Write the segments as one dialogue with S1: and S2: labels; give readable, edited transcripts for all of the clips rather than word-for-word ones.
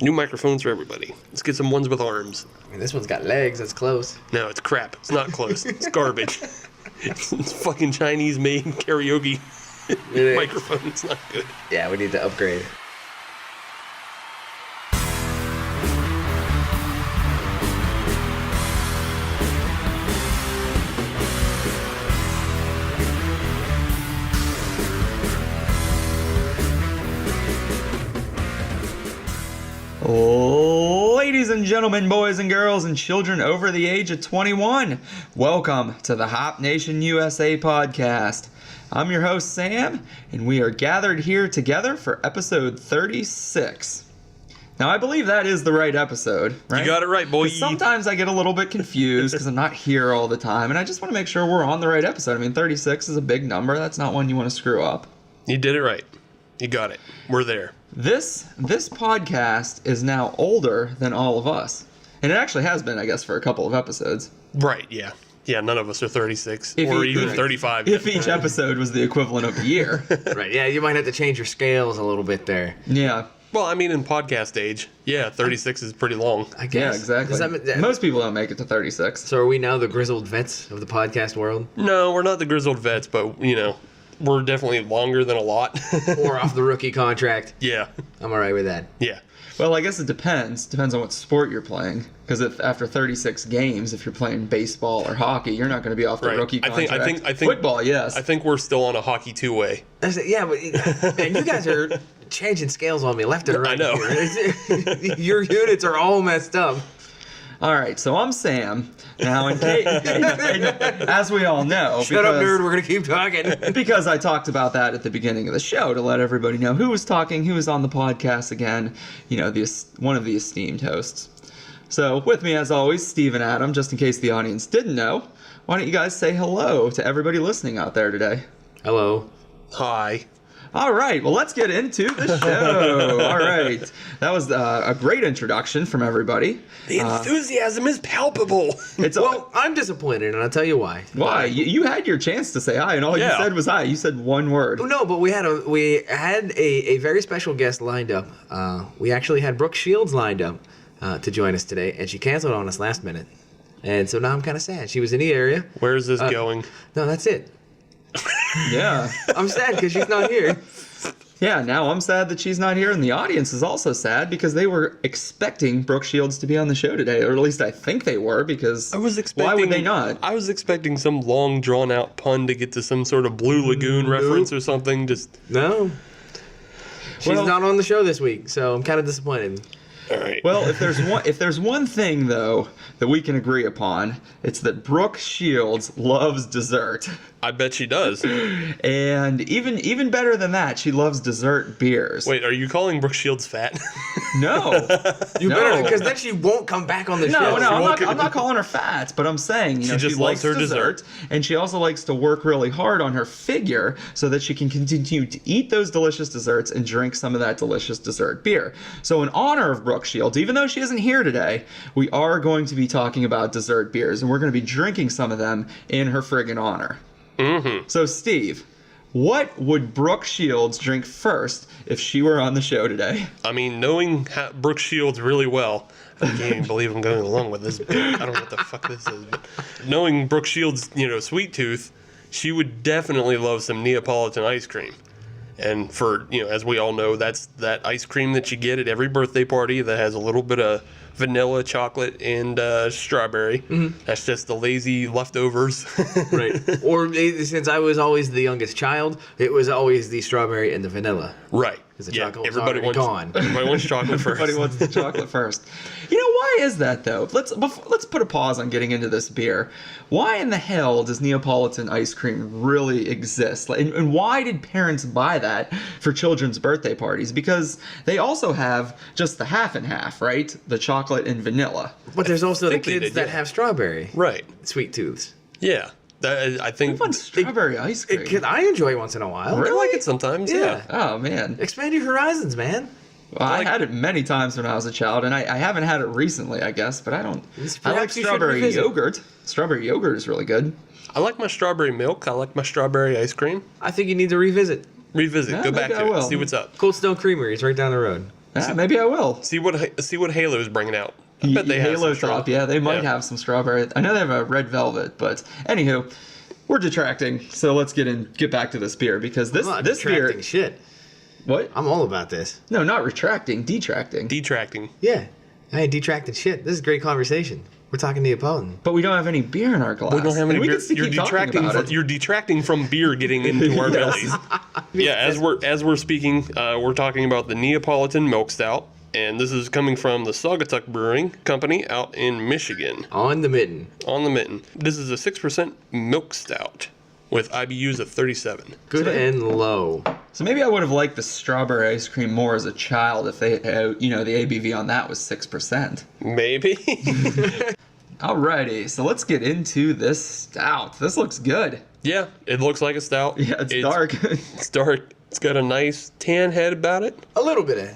S1: New microphones for everybody. Let's get some ones with arms.
S2: I mean, this one's got legs. That's close.
S1: No, it's crap. It's not close. It's garbage. It's fucking Chinese-made karaoke microphone. It's not good.
S2: Yeah, we need to upgrade.
S3: Ladies and gentlemen, boys and girls, and children over the age of 21, welcome to the Hop Nation USA podcast. I'm your host, Sam, and we are gathered here together for episode 36. Now, I believe that is the right episode, right?
S1: You got it right, boy.
S3: Sometimes I get a little bit confused because I'm not here all the time, and I just want to make sure we're on the right episode. I mean, 36 is a big number. That's not one you want to screw up.
S1: You did it right. You got it. We're there.
S3: This podcast is now older than all of us. And it actually has been, I guess, for a couple of episodes.
S1: Right, yeah. Yeah, none of us are 36 or even 35.
S3: If each episode was the equivalent of a year.
S2: Right, yeah, you might have to change your scales a little bit there.
S3: Yeah.
S1: Well, I mean, in podcast age, yeah, 36 is pretty long.
S2: I guess.
S3: Yeah, exactly. Most people don't make it to 36.
S2: So are we now the grizzled vets of the podcast world?
S1: No, we're not the grizzled vets, but, you know, we're definitely longer than a lot.
S2: Or off the rookie contract.
S1: Yeah.
S2: I'm all right with that.
S1: Yeah.
S3: Well, I guess it depends. Depends on what sport you're playing. Because if after 36 games, if you're playing baseball or hockey, you're not going to be off the rookie contract.
S1: I think
S3: football, yes.
S1: I think we're still on a hockey two-way.
S2: Yeah, but man, you guys are changing scales on me left and right.
S1: I know.
S2: Here. Your units are all messed up.
S3: All right, so I'm Sam. Now, in case, as we all know,
S2: Shut up, nerd. We're gonna keep talking.
S3: Because I talked about that at the beginning of the show to let everybody know who was talking, who was on the podcast again. You know, one of the esteemed hosts. So, with me as always, Steve and Adam. Just in case the audience didn't know, why don't you guys say hello to everybody listening out there today?
S2: Hello.
S1: Hi.
S3: All right, well, let's get into the show. All right. That was a great introduction from everybody.
S1: The enthusiasm is palpable.
S2: Well, I'm disappointed, and I'll tell you why.
S3: Why? You had your chance to say hi, and all you said was hi. You said one word.
S2: No, but we had a very special guest lined up. We actually had Brooke Shields lined up to join us today, and she canceled on us last minute. And so now I'm kind of sad. She was in the area.
S1: Where is this going?
S2: No, that's it.
S3: Yeah.
S2: I'm sad because she's not here.
S3: Yeah, now I'm sad that she's not here, and the audience is also sad because they were expecting Brooke Shields to be on the show today, or at least I think they were, because why would they not?
S1: I was expecting some long, drawn-out pun to get to some sort of Blue Lagoon reference or something.
S2: No. She's not on the show this week, so I'm kind of disappointed.
S1: All right.
S3: Well, if there's one thing though that we can agree upon, it's that Brooke Shields loves dessert.
S1: I bet she does.
S3: And even better than that, she loves dessert beers.
S1: Wait, are you calling Brooke Shields fat?
S3: No.
S2: You better, because then she won't come back on the show.
S3: No, I'm not calling her fat, but I'm saying, she
S1: just
S3: likes
S1: loves her dessert,
S3: and she also likes to work really hard on her figure so that she can continue to eat those delicious desserts and drink some of that delicious dessert beer. So in honor of Brooke Shields, even though she isn't here today, we are going to be talking about dessert beers, and we're going to be drinking some of them in her friggin' honor.
S1: Mm-hmm.
S3: So, Steve, what would Brooke Shields drink first if she were on the show today?
S1: I mean, knowing Brooke Shields really well, I can't even believe I'm going along with this. I don't know what the fuck this is. But knowing Brooke Shields, sweet tooth, she would definitely love some Neapolitan ice cream. And for, as we all know, that's that ice cream that you get at every birthday party that has a little bit of vanilla, chocolate, and strawberry. Mm-hmm. That's just the lazy leftovers.
S2: Right. Or since I was always the youngest child, it was always the strawberry and the vanilla.
S1: Right.
S2: Because the chocolate was already gone.
S1: Everybody wants chocolate first.
S3: Everybody wants the chocolate first. Why is that, though? Let's put a pause on getting into this beer. Why in the hell does Neapolitan ice cream really exist? And why did parents buy that for children's birthday parties? Because they also have just the half and half, right? The chocolate and vanilla.
S2: But there's also the kids that have strawberry.
S1: Right.
S2: Sweet tooths.
S1: Yeah. I think
S3: we want strawberry ice cream.
S2: I enjoy it once in a while.
S1: Really? I like it sometimes, yeah.
S3: Oh, man.
S2: Expand your horizons, man.
S3: Well, I had it many times when I was a child, and I haven't had it recently, I guess, but I don't. I like strawberry yogurt. Strawberry yogurt is really good.
S1: I like my strawberry milk. I like my strawberry ice cream.
S2: I think you need to revisit.
S1: Go back to it. See what's up.
S2: Cold Stone Creamery is right down the road.
S3: Maybe I will.
S1: See what Halo's bringing out. I bet they have
S3: Halo
S1: some
S3: drop. Yeah, they might
S1: Yeah.
S3: have some strawberry. I know they have a red velvet, but anywho, we're detracting. So let's get back to this beer because
S2: I'm not
S3: this beer.
S2: detracting shit.
S3: What?
S2: I'm all about this.
S3: No, not retracting. Detracting.
S1: Detracting.
S2: Yeah, I ain't detracting shit. This is great conversation. We're talking Neapolitan.
S3: But we don't have any beer in our glass.
S1: We don't have any
S3: And we
S1: beer.
S3: can still
S1: You're
S3: keep talking
S1: detracting.
S3: about it.
S1: You're detracting from beer getting into our bellies. Yeah, as we're speaking, we're talking about the Neapolitan Milk Stout, and this is coming from the Saugatuck Brewing Company out in Michigan.
S2: On the mitten.
S1: On the mitten. This is a 6% milk stout with IBUs of 37.
S2: Good and low.
S3: So maybe I would have liked the strawberry ice cream more as a child if they, the ABV on that was 6%.
S1: Maybe.
S3: Alrighty, so let's get into this stout. This looks good.
S1: Yeah, it looks like a stout.
S3: Yeah, it's dark.
S1: It's dark. It's got a nice tan head about it.
S2: A little bit.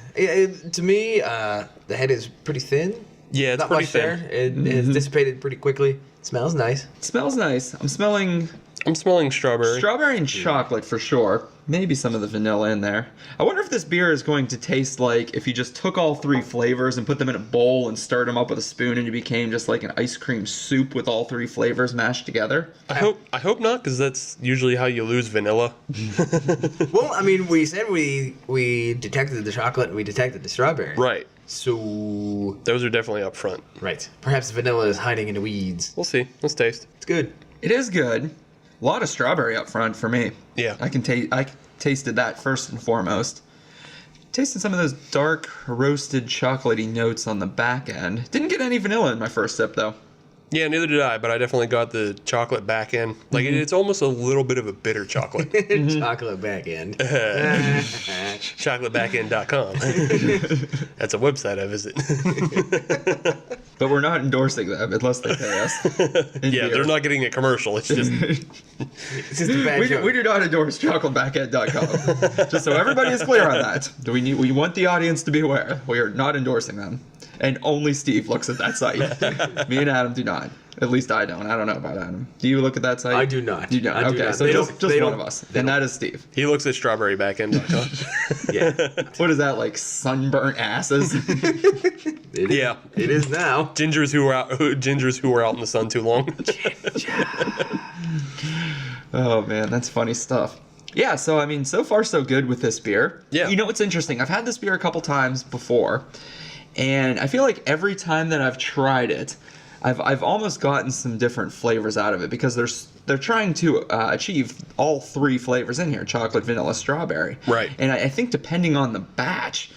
S2: To me, the head is pretty thin.
S1: Yeah, it's
S2: Not
S1: pretty
S2: much
S1: thin.
S2: there. It has dissipated pretty quickly. Smells nice.
S3: It smells nice. I'm smelling
S1: I'm smelling strawberry.
S3: strawberry and chocolate for sure. Maybe some of the vanilla in there. I wonder if this beer is going to taste like if you just took all three flavors and put them in a bowl and stirred them up with a spoon and it became just like an ice cream soup with all three flavors mashed together.
S1: I hope not, because that's usually how you lose vanilla.
S2: Well, I mean, we said we detected the chocolate and we detected the strawberry.
S1: Right.
S2: So,
S1: Those are definitely up front.
S2: right. Perhaps vanilla is hiding in the weeds.
S1: We'll see. Let's taste.
S2: It's good.
S3: It is good. A lot of strawberry up front for me.
S1: Yeah.
S3: I tasted that first and foremost. Tasted some of those dark roasted chocolatey notes on the back end. Didn't get any vanilla in my first sip though.
S1: Yeah, neither did I, but I definitely got the chocolate back end. Like, it's almost a little bit of a bitter chocolate.
S2: Chocolate back end.
S1: Chocolatebackend.com. That's a website I visit.
S3: But we're not endorsing them unless they pay us.
S1: Yeah, they're not getting a commercial. It's just,
S2: It's just a bad
S3: We
S2: joke.
S3: do not endorse chocolatebackend.com. Just so everybody is clear on that. We want the audience to be aware. We are not endorsing them. And only Steve looks at that site. Me and Adam do not. At least I don't. I don't know about Adam. Do you look at that site?
S2: I do not.
S3: You don't?
S2: I do
S3: Okay,
S2: not.
S3: so
S2: They
S3: just
S2: don't- they
S3: one
S2: don't-
S3: of us.
S2: they
S3: And
S2: don't.
S3: that is Steve.
S1: he looks at strawberrybackend.com.
S2: Yeah.
S3: What is that, like sunburnt asses?
S1: Yeah.
S2: It is now.
S1: Gingers who are out in the sun too long.
S3: Oh man, that's funny stuff. Yeah, so I mean, so far so good with this beer.
S1: Yeah.
S3: You know what's interesting? I've had this beer a couple times before, and I feel like every time that I've tried it, I've almost gotten some different flavors out of it because they're trying to achieve all three flavors in here: chocolate, vanilla, strawberry.
S1: Right.
S3: And I think depending on the batch,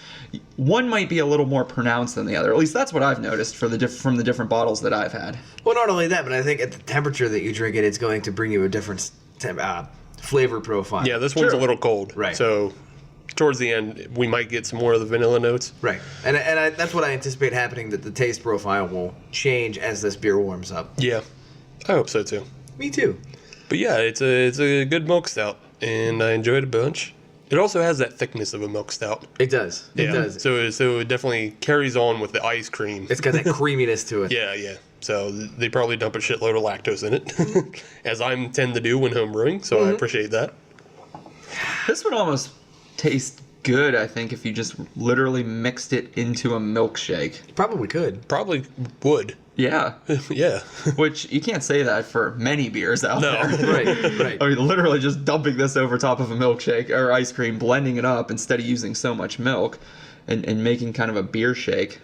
S3: one might be a little more pronounced than the other. At least that's what I've noticed from the different bottles that I've had.
S2: Well, not only that, but I think at the temperature that you drink it, it's going to bring you a different flavor profile.
S1: Yeah, this one's
S3: Sure.
S1: a little cold.
S2: Right.
S1: So towards the end, we might get some more of the vanilla notes.
S2: Right. And that's what I anticipate happening, that the taste profile will change as this beer warms up.
S1: Yeah. I hope so too.
S2: Me too.
S1: But yeah, it's a good milk stout, and I enjoyed it a bunch. It also has that thickness of a milk stout.
S2: It does. It
S1: Yeah.
S2: does.
S1: So it definitely carries on with the ice cream.
S2: It's got that creaminess to it.
S1: Yeah, yeah. So they probably dump a shitload of lactose in it, as I tend to do when home brewing. So I appreciate that.
S3: This would almost taste good, I think, if you just literally mixed it into a milkshake.
S2: Probably could.
S1: Probably would.
S3: Yeah.
S1: Yeah.
S3: Which you can't say that for many beers out
S1: No.
S3: there.
S2: Right. Right.
S3: I mean, literally just dumping this over top of a milkshake or ice cream, blending it up instead of using so much milk and making kind of a beer shake.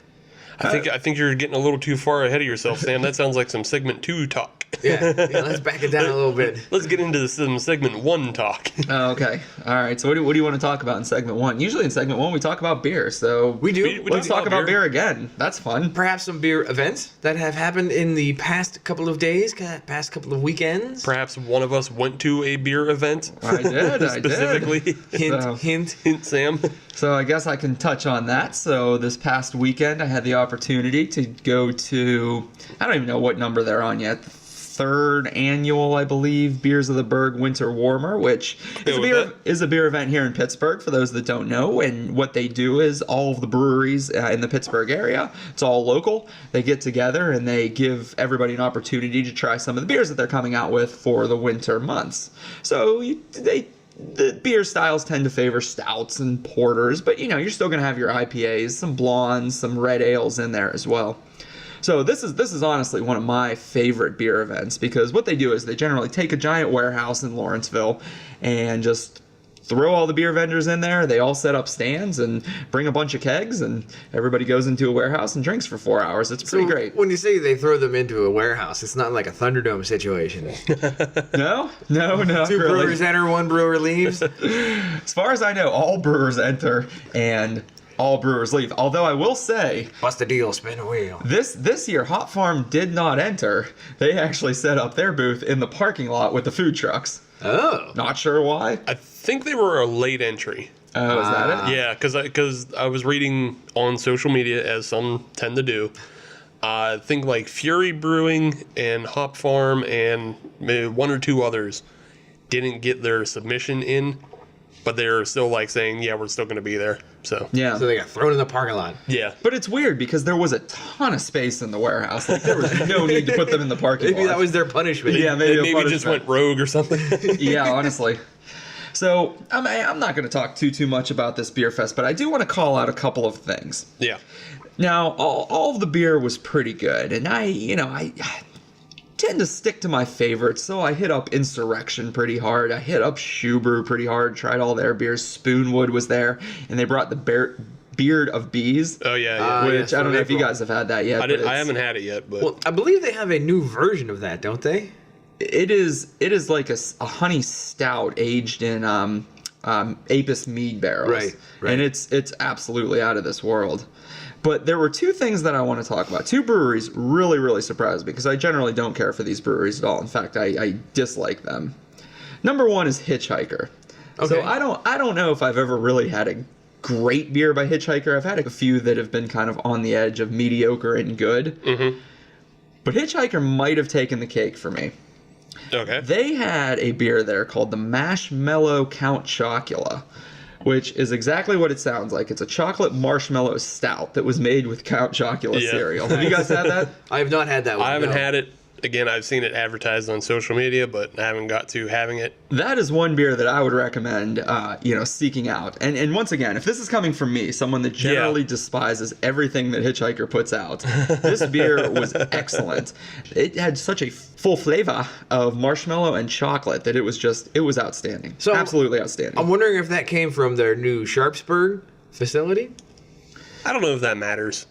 S1: I think you're getting a little too far ahead of yourself, Sam. That sounds like some segment 2 talk.
S2: Yeah. Let's back it down a little bit.
S1: Let's get into some segment 1 talk.
S3: Oh, okay. All right. So what do you want to talk about in segment 1? Usually in segment 1 we talk about beer. So
S2: We do.
S1: We
S3: let's
S1: do
S3: talk about
S1: beer.
S3: beer again. That's fun.
S2: Perhaps some beer events that have happened in the past couple of days, past couple of weekends.
S1: Perhaps one of us went to a beer event.
S3: I did.
S1: Specifically.
S2: Hint,
S3: So-
S2: hint.
S1: Hint, Sam.
S3: So I guess I can touch on that. So this past weekend, I had the opportunity to go to, I don't even know what number they're on yet, third annual, I believe, Beers of the Berg Winter Warmer, which is a beer event here in Pittsburgh, for those that don't know. And what they do is all of the breweries in the Pittsburgh area, it's all local, they get together and they give everybody an opportunity to try some of the beers that they're coming out with for the winter months. So they the beer styles tend to favor stouts and porters, but you're still going to have your IPAs, some blondes, some red ales in there as well. So this is honestly one of my favorite beer events, because what they do is they generally take a giant warehouse in Lawrenceville and just throw all the beer vendors in there. They all set up stands and bring a bunch of kegs, and everybody goes into a warehouse and drinks for 4 hours. It's pretty great.
S2: When you say they throw them into a warehouse, it's not like a Thunderdome situation.
S3: No, not
S2: Two
S3: really.
S2: brewers enter, one brewer leaves.
S3: As far as I know, all brewers enter and all brewers leave. Although I will say,
S2: Bust a deal, spin a wheel.
S3: this year Hop Farm did not enter. They actually set up their booth in the parking lot with the food trucks.
S2: Oh.
S3: Not sure why.
S1: I think they were a late entry.
S3: Oh, is that it?
S1: Yeah, because I was reading on social media, as some tend to do. I think like Fury Brewing and Hop Farm and maybe one or two others didn't get their submission in, but they're still like saying, yeah, we're still going to be there. So
S3: Yeah.
S2: So they got thrown in the parking lot.
S1: yeah,
S3: But it's weird because there was a ton of space in the warehouse. Like, there was no need to put them in the parking lot.
S2: Maybe that was their punishment.
S3: Yeah,
S1: they
S3: maybe,
S1: maybe just went rogue or something.
S3: Yeah, honestly. So I'm not going to talk too much about this beer fest, but I do want to call out a couple of things.
S1: Yeah,
S3: Now, all of the beer was pretty good, and I tend to stick to my favorites. So I hit up Insurrection pretty hard. I hit up Shoe Brew pretty hard. Tried all their beers. Spoonwood was there, and they brought the Beard of Bees.
S1: oh yeah.
S3: Which
S2: yes,
S3: I don't know if you
S2: April.
S3: guys have had that yet.
S1: I
S3: but
S1: I haven't had it yet, but
S2: Well, I believe they have a new version of that, don't they?
S3: It is like a honey stout aged in Apis mead barrels,
S2: Right.
S3: And it's absolutely out of this world. But there were two things that I want to talk about. Two breweries really surprised me, because I generally don't care for these breweries at all. In fact, I dislike them. Number one is Hitchhiker.
S2: Okay.
S3: So I don't know if I've ever really had a great beer by Hitchhiker. I've had a few that have been kind of on the edge of mediocre and good.
S1: Mm-hmm.
S3: But Hitchhiker might have taken the cake for me.
S1: okay.
S3: They had a beer there called the Marshmallow Count Chocula, which is exactly what it sounds like. It's a chocolate marshmallow stout that was made with Count Chocula
S1: Yeah.
S3: cereal. Have you guys had that?
S2: I have not had that one.
S1: I haven't
S2: no.
S1: had it. Again, I've seen it advertised on social media, but I haven't got to having it.
S3: That is one beer that I would recommend, seeking out. And once again, if this is coming from me, someone that generally despises everything that Hitchhiker puts out, this beer was excellent. It had such a full flavor of marshmallow and chocolate that it was outstanding.
S2: So,
S3: absolutely outstanding.
S2: I'm wondering if that came from their new Sharpsburg facility.
S1: I don't know if that matters.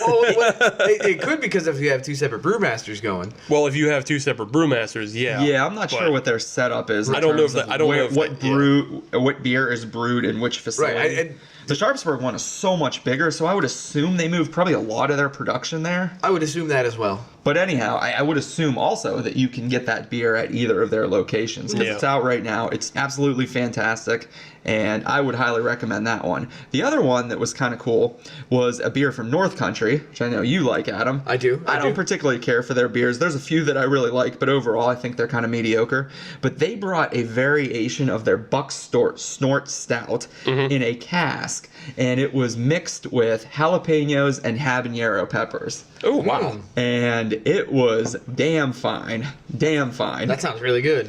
S2: Well, it could, because if you have two separate brewmasters going.
S1: Well, if you have two separate brewmasters, yeah.
S3: Yeah, I'm not
S1: But
S3: sure what their setup is.
S1: I don't know if that- I don't know if
S3: what
S1: that-
S3: what beer is brewed in which facility.
S2: Right,
S3: the Sharpsburg one is so much bigger, so I would assume they moved probably a lot of their production there.
S2: I would assume that as well.
S3: But anyhow, I would assume also that you can get that beer at either of their locations, because
S1: Yeah.
S3: it's out right now. It's absolutely fantastic, and I would highly recommend that one. The other one that was kind of cool was a beer from North Country, which I know you like, Adam.
S2: I do.
S3: I don't particularly care for their beers. There's a few that I really like, but overall I think they're kind of mediocre. But they brought a variation of their Buck Snort Stout in a cask, and it was mixed with jalapenos and habanero peppers.
S1: Oh wow.
S3: And it was damn fine. Damn fine.
S2: That sounds really good.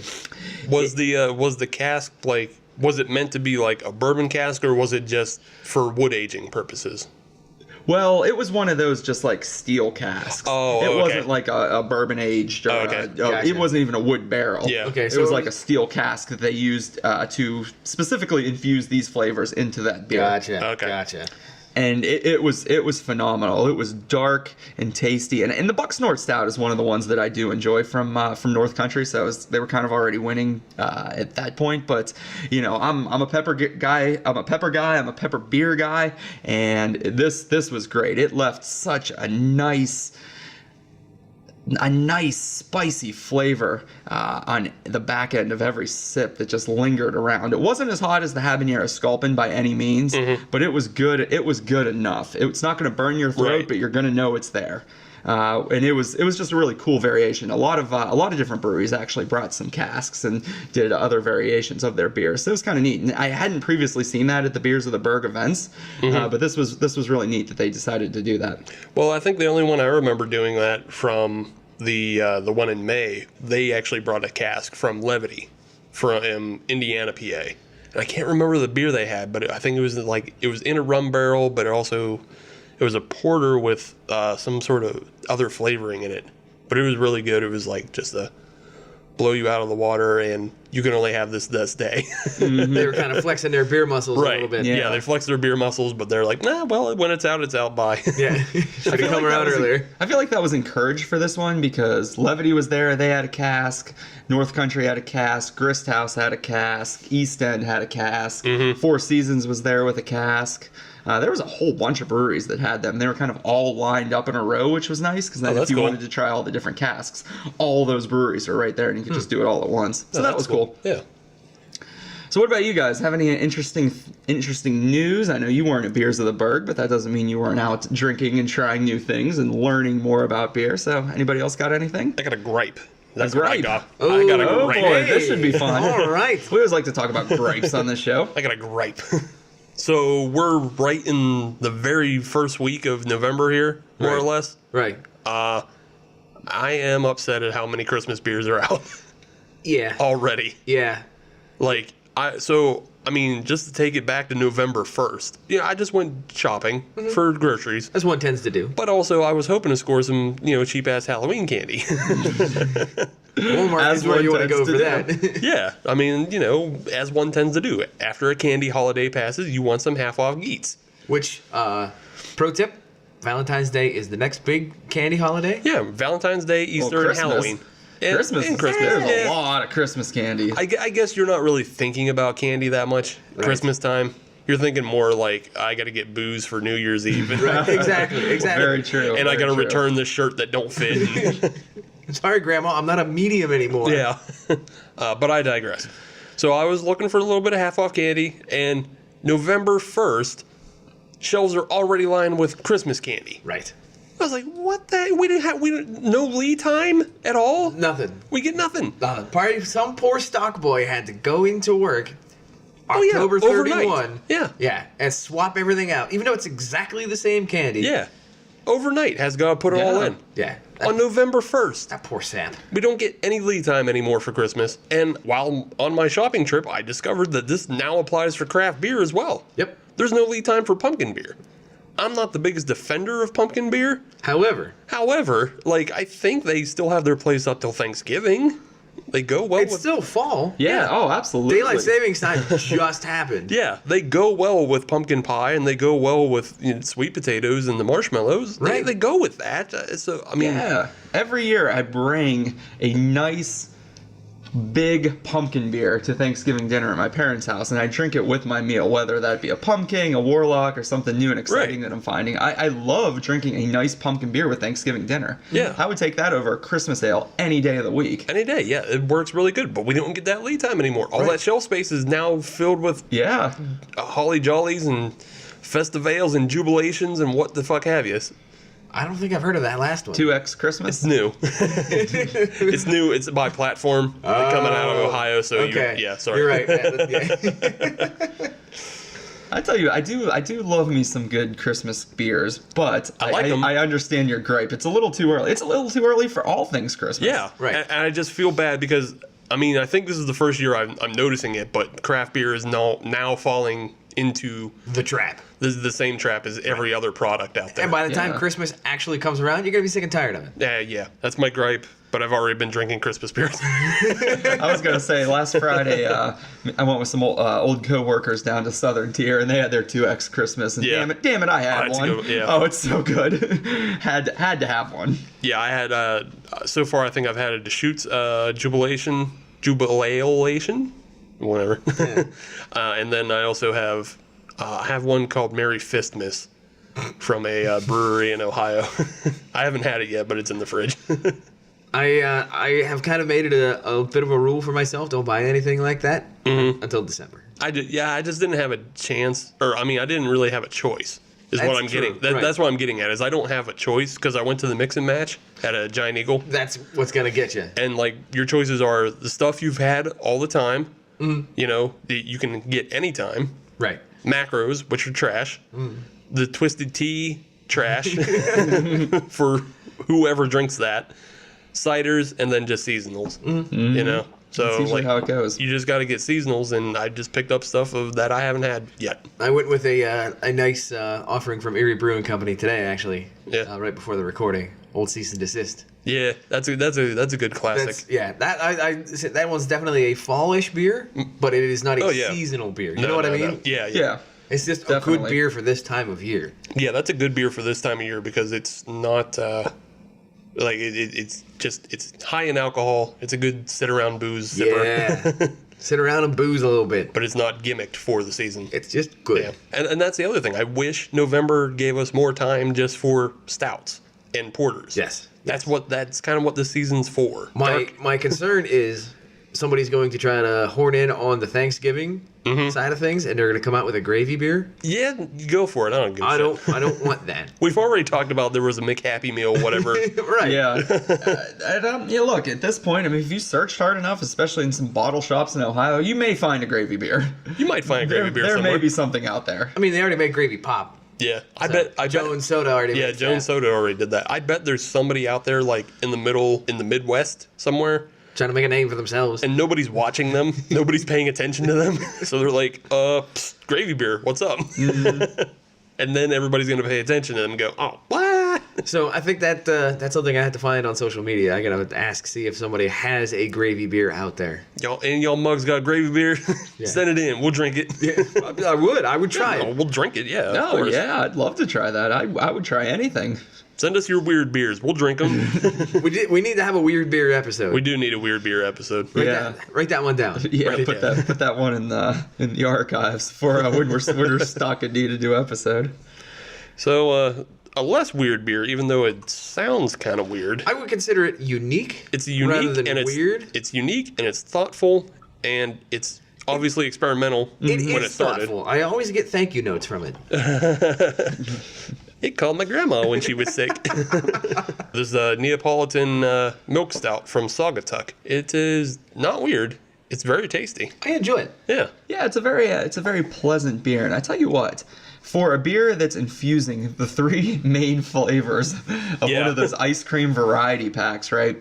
S1: Was the cask like? Was it meant to be like a bourbon cask, or was it just for wood aging purposes?
S3: Well, it was one of those just like steel casks.
S1: Oh,
S3: it
S1: okay.
S3: wasn't like a bourbon aged. Or
S1: Oh, okay.
S2: Gotcha.
S3: It wasn't even a wood barrel.
S1: Yeah.
S2: Okay,
S3: it
S2: so
S3: was like a steel cask that they used to specifically infuse these flavors into that beer.
S2: Gotcha.
S1: Okay.
S2: Gotcha.
S3: And it was phenomenal. It was dark and tasty, and the Buck Snort Stout is one of the ones that I do enjoy from North Country. So they were kind of already winning at that point. But I'm a pepper guy. I'm a pepper guy. I'm a pepper beer guy, and this was great. It left such a nice spicy flavor on the back end of every sip that just lingered around. It wasn't as hot as the habanero sculpin by any means, but it was good. It was good enough. It's not going to burn your throat,
S1: Right.
S3: but you're going to know it's there. And it was just a really cool variation. A lot of different breweries actually brought some casks and did other variations of their beers. So it was kind of neat. And I hadn't previously seen that at the Beers of the Berg events, but this was really neat that they decided to do that.
S1: Well, I think the only one I remember doing that from the one in May, they actually brought a cask from Levity from Indiana, PA. And I can't remember the beer they had, but I think it was in a rum barrel, but it was a porter with some sort of other flavoring in it. But it was really good. It was like just a blow you out of the water, and you can only have this day.
S2: They were kind of flexing their beer muscles a little bit.
S1: Yeah, they flex their beer muscles, but they're like, nah, well, when it's out, bye.
S2: Yeah. Should have come around earlier.
S3: I feel like that was encouraged for this one because Levity was there. They had a cask. North Country had a cask. Grist House had a cask. East End had a cask. Four Seasons was there with a cask. There was a whole bunch of breweries that had them. They were kind of all lined up in a row, which was nice because then if you wanted to try all the different casks, all those breweries are right there and you could just do it all at once. So that was cool.
S1: Yeah.
S3: So what about you guys? Have any interesting news? I know you weren't at Beers of the Berg, but that doesn't mean you weren't out drinking and trying new things and learning more about beer. So anybody else got anything?
S1: I got a gripe.
S3: That's what I
S1: got.
S2: Oh,
S1: I got a
S3: Oh
S1: gripe.
S3: boy, this should be fun.
S2: All right.
S3: We always like to talk about gripes on this show.
S1: I got a gripe. So we're right in the very first week of November here, more or less.
S2: Right.
S1: I am upset at how many Christmas beers are out
S2: Yeah.
S1: already.
S2: Yeah.
S1: Like, just to take it back to November 1st. I just went shopping for groceries.
S2: As one tends to do.
S1: But also, I was hoping to score some, cheap-ass Halloween candy.
S2: Walmart
S3: As
S2: is where
S3: one
S2: you want to go
S3: tends
S2: for
S3: to
S2: that.
S1: Yeah, as one tends to do. After a candy holiday passes, you want some half-off geets.
S2: Which, pro tip, Valentine's Day is the next big candy holiday.
S1: Yeah, Valentine's Day, Easter, and
S3: Christmas.
S1: Halloween.
S3: Christmas.
S1: And Christmas.
S3: There's
S1: Yeah.
S3: a lot of Christmas candy.
S1: I guess you're not really thinking about candy that much Christmas time. You're thinking more like, I got to get booze for New Year's Eve.
S2: Right. Exactly.
S3: Very true.
S1: And I
S3: very
S1: got to
S3: true.
S1: return this shirt that don't fit.
S2: Sorry, Grandma, I'm not a medium anymore.
S1: Yeah. But I digress. So I was looking for a little bit of half-off candy, and November 1st, shelves are already lined with Christmas candy.
S2: Right.
S1: I was like, what the? We didn't no lead time at all?
S2: Nothing.
S1: We get nothing.
S2: Some poor stock boy had to go into work
S1: Oh, yeah,
S2: October
S1: overnight.
S2: 31.
S1: Yeah.
S2: Yeah, and swap everything out, even though it's exactly the same candy.
S1: Yeah. Overnight has got to put it all in.
S2: Yeah.
S1: On November 1st.
S2: That poor sap.
S1: We don't get any lead time anymore for Christmas. And while on my shopping trip, I discovered that this now applies for craft beer as well.
S2: Yep.
S1: There's no lead time for pumpkin beer. I'm not the biggest defender of pumpkin beer.
S2: However,
S1: I think they still have their place up till Thanksgiving. They go well
S2: it's
S1: with...
S2: still fall.
S3: Yeah. Oh, absolutely.
S2: Daylight savings time just happened.
S1: Yeah, they go well with pumpkin pie, and they go well with sweet potatoes and the marshmallows.
S2: Right.
S1: They go with that. So, I mean...
S3: Yeah. Every year I bring a nice big pumpkin beer to Thanksgiving dinner at my parents' house, and I drink it with my meal, whether that be a pumpkin, a warlock, or something new and exciting that I'm finding. I love drinking a nice pumpkin beer with Thanksgiving dinner.
S1: Yeah.
S3: I would take that over a Christmas ale any day of the week.
S1: Any day, yeah. It works really good, but we don't get that lead time anymore. All that shelf space is now filled with
S3: Yeah.
S1: holly jollies and festivals and jubilations and what the fuck have you.
S2: I don't think I've heard of that last one.
S3: 2X Christmas.
S1: It's new. It's new. It's by platform. Coming out of Ohio, so
S2: Okay.
S1: sorry.
S2: You're right. Yeah.
S3: I tell you, I do love me some good Christmas beers, but
S1: I like 'em.
S3: I understand your gripe. It's a little too early. It's a little too early for all things Christmas.
S1: Yeah,
S2: Right.
S1: And I just feel bad because I think this is the first year I'm noticing it, but craft beer is now falling into
S2: The trap.
S1: the same trap as every other product out there.
S2: And by the time
S3: Yeah.
S2: Christmas actually comes around, you're going to be sick and tired of it.
S1: Yeah, that's my gripe. But I've already been drinking Christmas beers.
S3: I was gonna say last Friday, I went with some old coworkers down to Southern Tier, and they had their 2X Christmas. And
S1: Yeah.
S3: damn it, I had
S1: it's
S3: one.
S1: good, yeah.
S3: Oh, it's so good. had to have one.
S1: Yeah, I had so far I think I've had a Deschutes Jubilation, whatever. And then I also have one called Merry Fistmas from a brewery in Ohio. I haven't had it yet, but it's in the fridge.
S2: I have kind of made it a bit of a rule for myself. Don't buy anything like that until December.
S1: I just didn't have a chance, or I didn't really have a choice. Is what
S2: That's
S1: I'm
S2: true,
S1: getting.
S2: right.
S1: That's what I'm getting at. Is I don't have a choice because I went to the mix and match at a Giant Eagle,
S2: That's what's going to get you.
S1: and your choices are the stuff you've had all the time. That you can get anytime.
S2: Right.
S1: Macros, which are trash. The Twisted Tea, trash for whoever drinks that. Ciders, and then just seasonals. So
S3: That's usually
S1: like,
S3: how it goes.
S1: you just got to get seasonals, and I just picked up stuff that I haven't had yet.
S2: I went with a nice offering from Erie Brewing Company today, actually.
S1: Yeah.
S2: Right before the recording. Old Cease and Desist.
S1: Yeah, that's a good classic.
S2: That one's definitely a fallish beer, but it is not a
S1: Oh, yeah.
S2: seasonal beer. You
S1: No,
S2: know what
S1: no,
S2: I mean?
S1: no. Yeah,
S3: Yeah.
S2: It's just a
S3: Definitely.
S2: good beer for this time of year.
S1: Yeah, that's a good beer for this time of year because it's not it's high in alcohol. It's a good sit around booze sipper.
S2: Yeah. Sit around and booze a little bit.
S1: But it's not gimmicked for the season.
S2: It's just good.
S1: Yeah, and that's the other thing. I wish November gave us more time just for stouts and porters.
S2: Yes.
S1: That's kind of what the season's for.
S2: My concern is somebody's going to try to horn in on the Thanksgiving side of things, and they're going to come out with a gravy beer.
S1: Yeah, go for it. I don't give a shit.
S2: I don't want that.
S1: We've already talked about there was a McHappy Meal, whatever.
S2: Right.
S3: Yeah. Look, at this point, I mean, if you searched hard enough, especially in some bottle shops in Ohio, you may find a gravy beer.
S1: You might find a gravy beer
S3: There
S1: somewhere.
S3: may be something out there.
S2: I mean, they already made gravy pop.
S1: Yeah, I
S2: So,
S1: bet
S2: Jones Soda already
S1: Yeah,
S2: makes
S1: Jones
S2: that.
S1: Soda already did that. I bet there's somebody out there like in the Midwest somewhere,
S2: Trying to make a name for themselves.
S1: and nobody's watching them. Nobody's paying attention to them. So they're like, gravy beer, what's up? And then everybody's gonna pay attention to them and go, oh, what?
S2: So I think that's something I had to find on social media. I gotta see if somebody has a gravy beer out there.
S1: Y'all mugs got gravy beer? Send it in. We'll drink it.
S2: Yeah, I would try
S1: No,
S2: it.
S1: we'll drink it. Yeah. of
S3: Oh,
S1: course.
S3: yeah, I'd love to try that. I would try anything.
S1: Send us your weird beers. We'll drink them.
S2: We need to have a weird beer episode.
S1: We do need a weird beer episode.
S2: Write that one down.
S3: Yeah,
S1: Right,
S3: put
S1: yeah.
S3: that one in the archives for when we're stuck and need a new episode.
S1: So, a less weird beer, even though it sounds kind of weird.
S2: I would consider it unique.
S1: It's unique
S2: rather than
S1: and
S2: weird.
S1: It's unique and it's thoughtful and it's obviously experimental
S2: It
S1: when
S2: is
S1: it started.
S2: thoughtful. I always get thank you notes from it.
S1: It called my grandma when she was sick. There's a Neapolitan milk stout from Saugatuck. It is not weird. It's very tasty.
S2: I enjoy it.
S1: Yeah.
S3: Yeah, it's a very pleasant beer, and I tell you what, for a beer that's infusing the three main flavors of
S1: Yeah.
S3: one of those ice cream variety packs, right?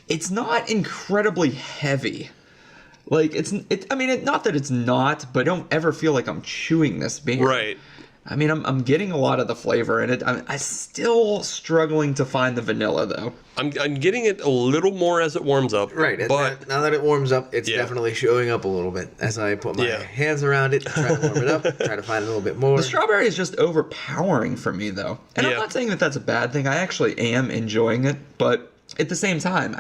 S3: It's not incredibly heavy. Like not that it's not, but I don't ever feel like I'm chewing this beer.
S1: Right.
S3: I mean, I'm getting a lot of the flavor in it. I'm still struggling to find the vanilla though.
S1: I'm getting it a little more as it warms up.
S2: Right.
S1: But
S2: now that it warms up, it's
S1: Yeah.
S2: definitely showing up a little bit as I put my
S1: Yeah.
S2: hands around it, try to warm it up, try to find a little bit more.
S3: The strawberry is just overpowering for me though, and I'm
S1: Yeah.
S3: not saying that that's a bad thing. I actually am enjoying it, but at the same time,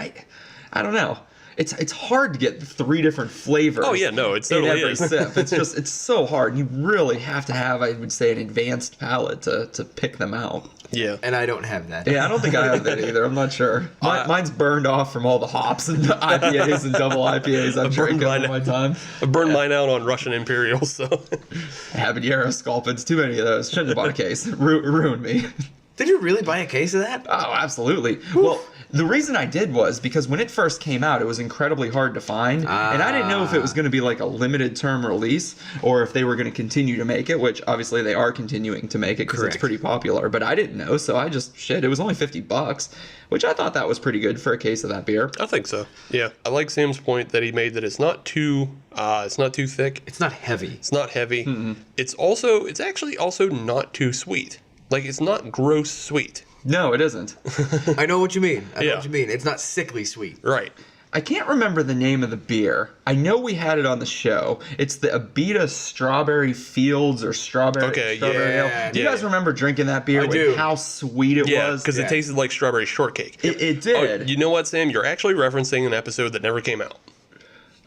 S3: I don't know. It's hard to get three different flavors.
S1: Oh, yeah, no, it
S3: in
S1: totally
S3: every
S1: is.
S3: sip. It's so hard. You really have to have, I would say, an advanced palate to pick them out.
S1: yeah.
S2: And I don't have that.
S3: Yeah, I don't think I have that either. I'm not sure. Mine's burned off from all the hops and the IPAs and double IPAs I've
S1: burned
S3: drank over
S1: mine-
S3: my time.
S1: I burned mine out on Russian Imperial, so
S3: Habanero Sculpins, too many of those. Shouldn't have bought a case. Ruined me.
S2: Did you really buy a case of that?
S3: Oh, absolutely. Well, the reason I did was because when it first came out, it was incredibly hard to find. And I didn't know if it was going to be like a limited term release or if they were going to continue to make it, which obviously they are continuing to make it because it's
S2: Correct.
S3: pretty popular. But I didn't know, so I just, it was only $50, which I thought that was pretty good for a case of that beer.
S1: I think so. Yeah. I like Sam's point that he made that it's not too thick.
S2: It's not heavy.
S1: It's not heavy. It's actually also not too sweet. Like it's not gross sweet.
S3: No, it isn't.
S2: I know what you mean. I know
S1: Yeah.
S2: what you mean. It's not sickly sweet.
S1: Right.
S3: I can't remember the name of the beer. I know we had it on the show. It's the Abita Strawberry Fields or Strawberry
S1: Okay,
S3: Strawberry Ale.
S2: yeah,
S3: Do you
S1: yeah.
S3: guys remember drinking that beer?
S2: I
S3: with
S2: do.
S3: How sweet it
S1: Yeah,
S3: was.
S1: because it tasted like strawberry shortcake.
S3: It did.
S1: Oh, you know what, Sam? You're actually referencing an episode that never came out.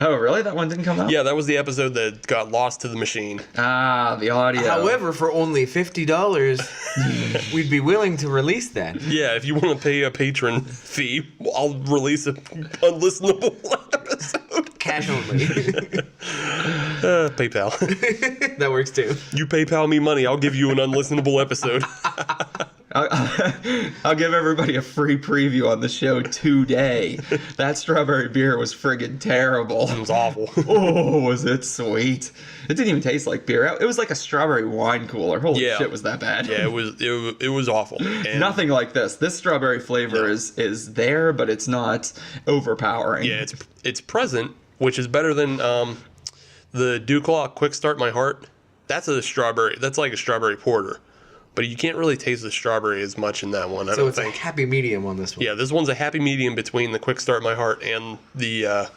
S3: Oh, really? That one didn't come out?
S1: Yeah, that was the episode that got lost to the machine.
S3: Ah, the audio.
S2: However, for only $50, we'd be willing to release that.
S1: Yeah, if you want to pay a patron fee, I'll release an unlistenable episode.
S2: Cash only.
S1: PayPal.
S2: That works too.
S1: You PayPal me money, I'll give you an unlistenable episode.
S3: I'll give everybody a free preview on the show today. That strawberry beer was friggin' terrible.
S1: It was awful.
S3: Oh, was it sweet? It didn't even taste like beer. It was like a strawberry wine cooler. Holy shit, was that bad?
S1: Yeah, it was awful. And
S3: Nothing like this. This strawberry flavor is there, but it's not overpowering.
S1: yeah, it's present, which is better than the Dewclaw Quick Start My Heart. That's like a strawberry porter. But you can't really taste the strawberry as much in that one, I
S2: So
S1: don't
S2: it's
S1: think.
S2: a happy medium on this one.
S1: Yeah, this one's a happy medium between the Quick Start My Heart and the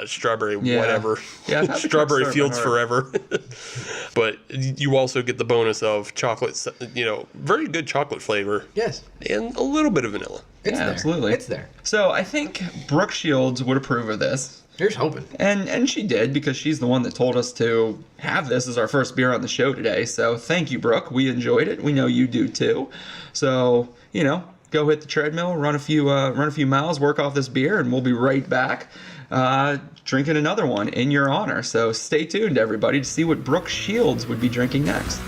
S1: strawberry whatever.
S3: Yeah, I've had the
S1: Strawberry
S3: Quick Start My
S1: Fields
S3: Heart.
S1: Forever. But you also get the bonus of chocolate, very good chocolate flavor.
S2: Yes.
S1: And a little bit of vanilla.
S2: It's
S3: Yeah,
S2: there.
S3: absolutely.
S2: It's there.
S3: So I think Brooke Shields would approve of this.
S2: Here's hoping.
S3: And she did, because she's the one that told us to have this as our first beer on the show today. So thank you, Brooke. We enjoyed it. We know you do too. So, go hit the treadmill, run a few miles, work off this beer, and we'll be right back drinking another one in your honor. So stay tuned, everybody, to see what Brooke Shields would be drinking next.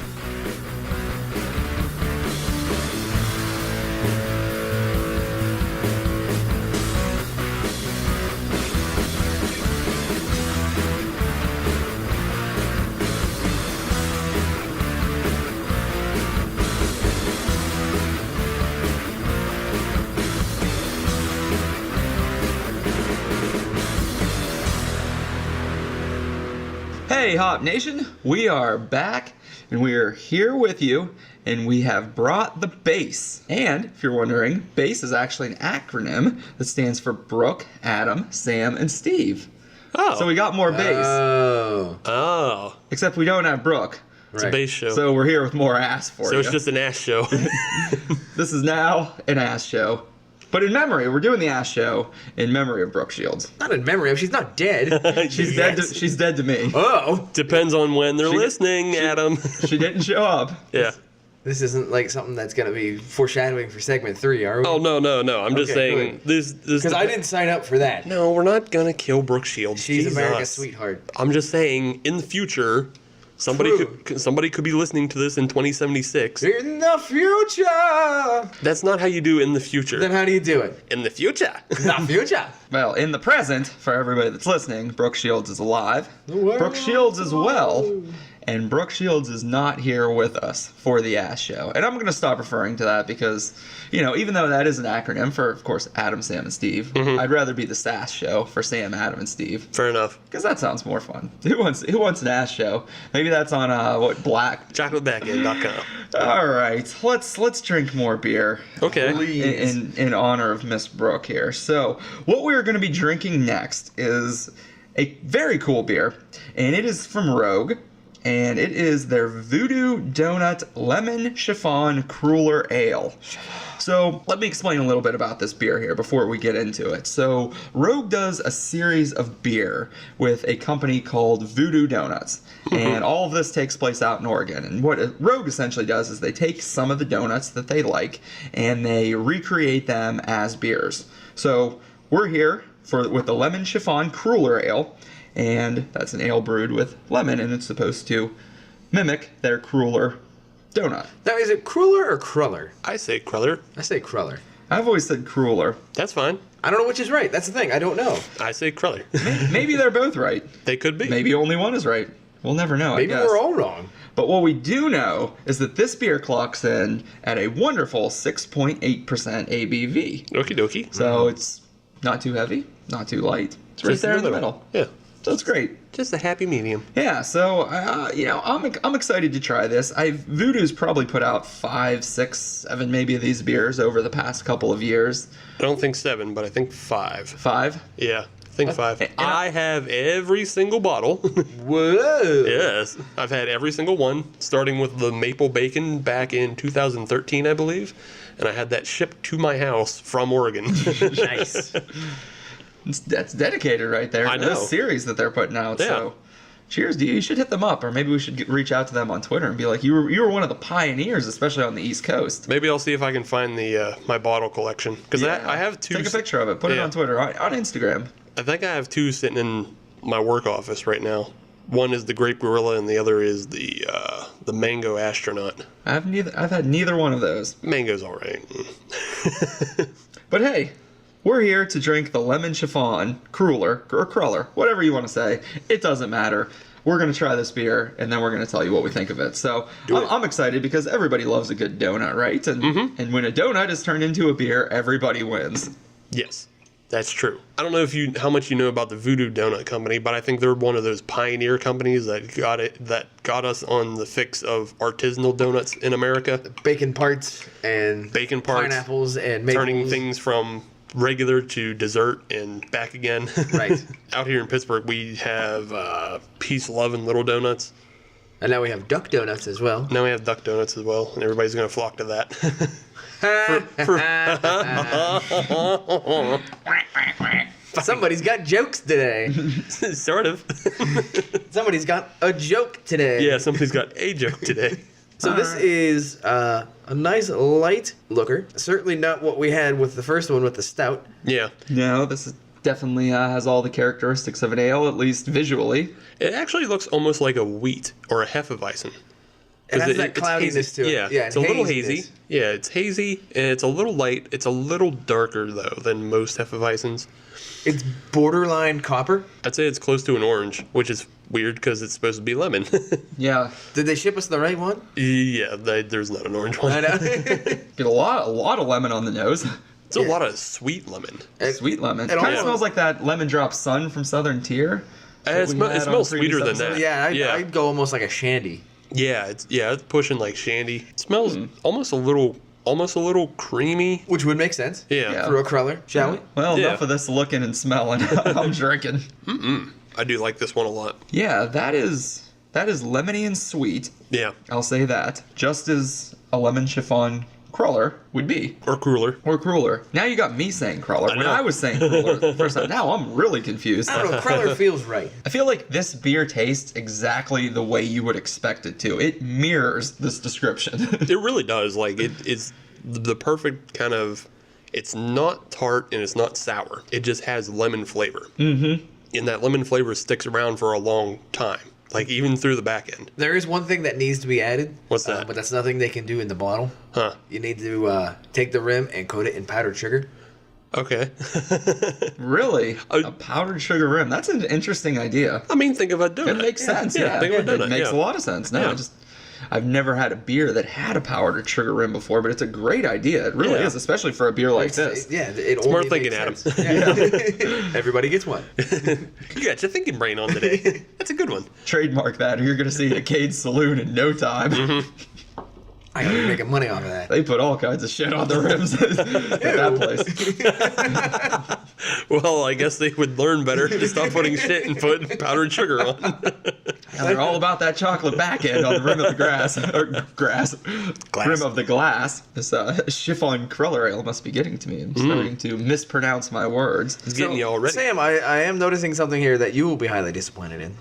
S3: Hey, Hop Nation, we are back, and we are here with you, and we have brought the BASE. And, if you're wondering, BASE is actually an acronym that stands for Brooke, Adam, Sam, and Steve.
S1: Oh.
S3: So we got more BASE,
S1: Oh.
S3: except we don't have Brooke.
S1: It's a base show.
S3: So we're here with more ass for
S1: So
S3: you.
S1: it's just an ass show.
S3: This is now an ass show. But in memory, we're doing the ass show in memory of Brooke Shields.
S2: Not in memory of. She's not dead.
S3: She's dead to me.
S2: Oh.
S1: Depends on when they're
S3: She-
S1: listening, Adam.
S3: She didn't show up.
S1: Yeah.
S2: This isn't like something that's going to be foreshadowing for segment 3, are we?
S1: Oh, no. I'm just
S2: Okay,
S1: saying. This
S2: Because I didn't sign up for that.
S1: No, we're not going to kill Brooke Shields.
S2: She's
S1: Jesus.
S2: America's sweetheart.
S1: I'm just saying, in the future, somebody could be listening to this in 2076.
S2: In the future!
S1: That's not how you do in the future.
S2: Then how do you do it?
S1: In the future.
S2: The future!
S3: Well, in the present, for everybody that's listening, Brooke Shields is alive.
S2: Well,
S3: Brooke Shields is well. And Brooke Shields is not here with us for the ass show. And I'm going to stop referring to that because, even though that is an acronym for, of course, Adam, Sam, and Steve, I'd rather be the sass show for Sam, Adam, and Steve.
S1: Fair enough.
S3: Because that sounds more fun. Who wants an ass show? Maybe that's on, Black.
S1: ChocolateBackend.com.
S3: All right, let's drink more beer.
S1: Okay.
S3: In honor of Miss Brooke here. So, what we're going to be drinking next is a very cool beer, and it is from Rogue, and it is their Voodoo Donut Lemon Chiffon Cruller Ale. So let me explain a little bit about this beer here before we get into it. So Rogue does a series of beer with a company called Voodoo Donuts. And all of this takes place out in Oregon. And what Rogue essentially does is they take some of the donuts that they like and they recreate them as beers. So we're here with the Lemon Chiffon Cruller Ale. And that's an ale brewed with lemon, and it's supposed to mimic their Cruller donut.
S2: Now, is it Cruller or Cruller?
S1: I say Cruller.
S2: I say Cruller.
S3: I've always said Cruller.
S1: That's fine.
S2: I don't know which is right. That's the thing. I don't know.
S1: I say Cruller.
S3: Maybe they're both right.
S1: They could be.
S3: Maybe only one is right. We'll never know,
S2: Maybe
S3: I guess.
S2: we're all wrong.
S3: But what we do know is that this beer clocks in at a wonderful 6.8% ABV.
S1: Okie dokie.
S3: So it's not too heavy, not too light. It's right
S1: Just
S3: there in the middle.
S1: Yeah.
S3: So it's great.
S1: Just a happy medium.
S3: Yeah, so I'm excited to try this. Voodoo's probably put out 5, 6, 7 maybe of these beers over the past couple of years.
S1: I don't think 7, but I think 5.
S3: 5?
S1: Yeah, I think 5.
S3: and
S1: I have every single bottle.
S2: Whoa.
S1: Yes, I've had every single one, starting with the maple bacon back in 2013, I believe. And I had that shipped to my house from Oregon.
S2: Nice.
S3: That's dedicated right there.
S1: I
S3: to
S1: know.
S3: This series that they're putting out.
S1: Yeah.
S3: So, cheers to you. You should hit them up, or maybe we should reach out to them on Twitter and be like, you were one of the pioneers, especially on the East Coast.
S1: Maybe I'll see if I can find the my bottle collection. Because I have 2.
S3: Take a picture of it. Put it
S1: Yeah.
S3: on Twitter, on Instagram.
S1: I think I have 2 sitting in my work office right now. One is the grape gorilla, and the other is the mango astronaut.
S3: I've had neither one of those.
S1: Mango's all right.
S3: But hey, we're here to drink the lemon chiffon, cruller, or cruller, whatever you want to say. It doesn't matter. We're going to try this beer, and then we're going to tell you what we think of it. So I'm excited because everybody loves a good donut, right? And when a donut is turned into a beer, everybody wins.
S1: Yes, that's true. I don't know how much you know about the Voodoo Donut Company, but I think they're one of those pioneer companies that got us on the fix of artisanal donuts in America.
S2: Bacon parts and pineapples and maples.
S1: Turning things from regular to dessert and back again.
S2: Right.
S1: Out here in Pittsburgh, we have Peace, Love, and Little Donuts.
S2: And now we have duck donuts as well.
S1: Now we have duck donuts as well, and everybody's going to flock to that.
S2: Somebody's got jokes today.
S1: Sort of.
S2: Somebody's got a joke today.
S1: Yeah, somebody's got a joke today.
S2: So this is a nice light looker. Certainly not what we had with the first one with the stout.
S1: Yeah.
S3: No, this is definitely has all the characteristics of an ale, at least visually.
S1: It actually looks almost like a wheat or a Hefeweizen.
S2: It has that
S1: it's
S2: cloudiness
S1: hazy.
S2: to it.
S1: Yeah,
S2: Yeah,
S1: it's a little hazy. Yeah, it's hazy, and it's a little light. It's a little darker, though, than most Hefeweizens.
S2: It's borderline copper.
S1: I'd say it's close to an orange, which is weird because it's supposed to be lemon.
S3: Yeah.
S2: Did they ship us the right one?
S1: Yeah, there's not an orange one.
S2: I know.
S3: Get a lot of lemon on the nose.
S1: It's a lot of sweet lemon.
S3: Sweet lemon. It
S2: And
S3: kind of
S2: also-
S3: smells like that lemon drop sun from Southern Tier.
S1: It smells sweeter than that.
S2: Yeah, I'd go almost like a shandy.
S1: Yeah, it's pushing like shandy. It smells almost a little creamy.
S2: Which would make sense.
S1: Yeah.
S2: For a cruller, shall we?
S3: Well,
S1: Yeah.
S3: enough of this looking and smelling. I'm drinking.
S1: I do like this one a lot.
S3: Yeah, that is lemony and sweet.
S1: Yeah.
S3: I'll say that. Just as a lemon chiffon cruller would be.
S1: Or cooler.
S3: Or cruller. Now you got me saying cruller. When
S1: know.
S3: I was saying cruller the first time, now I'm really confused.
S2: I don't know, cruller feels right.
S3: I feel like this beer tastes exactly the way you would expect it to. It mirrors this description.
S1: It really does. Like, it's the perfect kind of... It's not tart and it's not sour. It just has lemon flavor. Mm-hmm. And that lemon flavor sticks around for a long time. Like, even through the back end.
S2: There is one thing that needs to be added.
S1: What's that?
S2: But that's nothing they can do in the bottle.
S1: Huh.
S2: You need to take the rim and coat it in powdered sugar.
S1: Okay.
S3: Really? A powdered sugar rim. That's an interesting idea.
S1: I mean, think of a donut.
S3: It makes sense.
S1: Yeah, think of a donut.
S3: It makes
S1: yeah.
S3: a lot of sense. No,
S1: Yeah.
S3: I've never had a beer that had a powdered sugar rim before, but it's a great idea. It really
S1: Yeah.
S3: is, especially for a beer like this.
S2: It
S1: Smart
S2: only
S1: thinking,
S2: makes
S1: Adam.
S2: sense. Yeah. Everybody gets one.
S1: You got your thinking brain on today. That's a good one.
S3: Trademark that, or you're going to see a Cade Saloon in no time.
S1: Mm-hmm.
S2: I gotta be making money off of that.
S3: They put all kinds of shit on the rims at that place.
S1: Well, I guess they would learn better to stop putting shit and put powdered sugar on.
S3: And they're all about that chocolate back end on the rim of the glass. Rim of the glass. This chiffon cruller ale must be getting to me. I'm starting to mispronounce my words.
S1: It's getting you already.
S2: Sam, I am noticing something here that you will be highly disappointed in.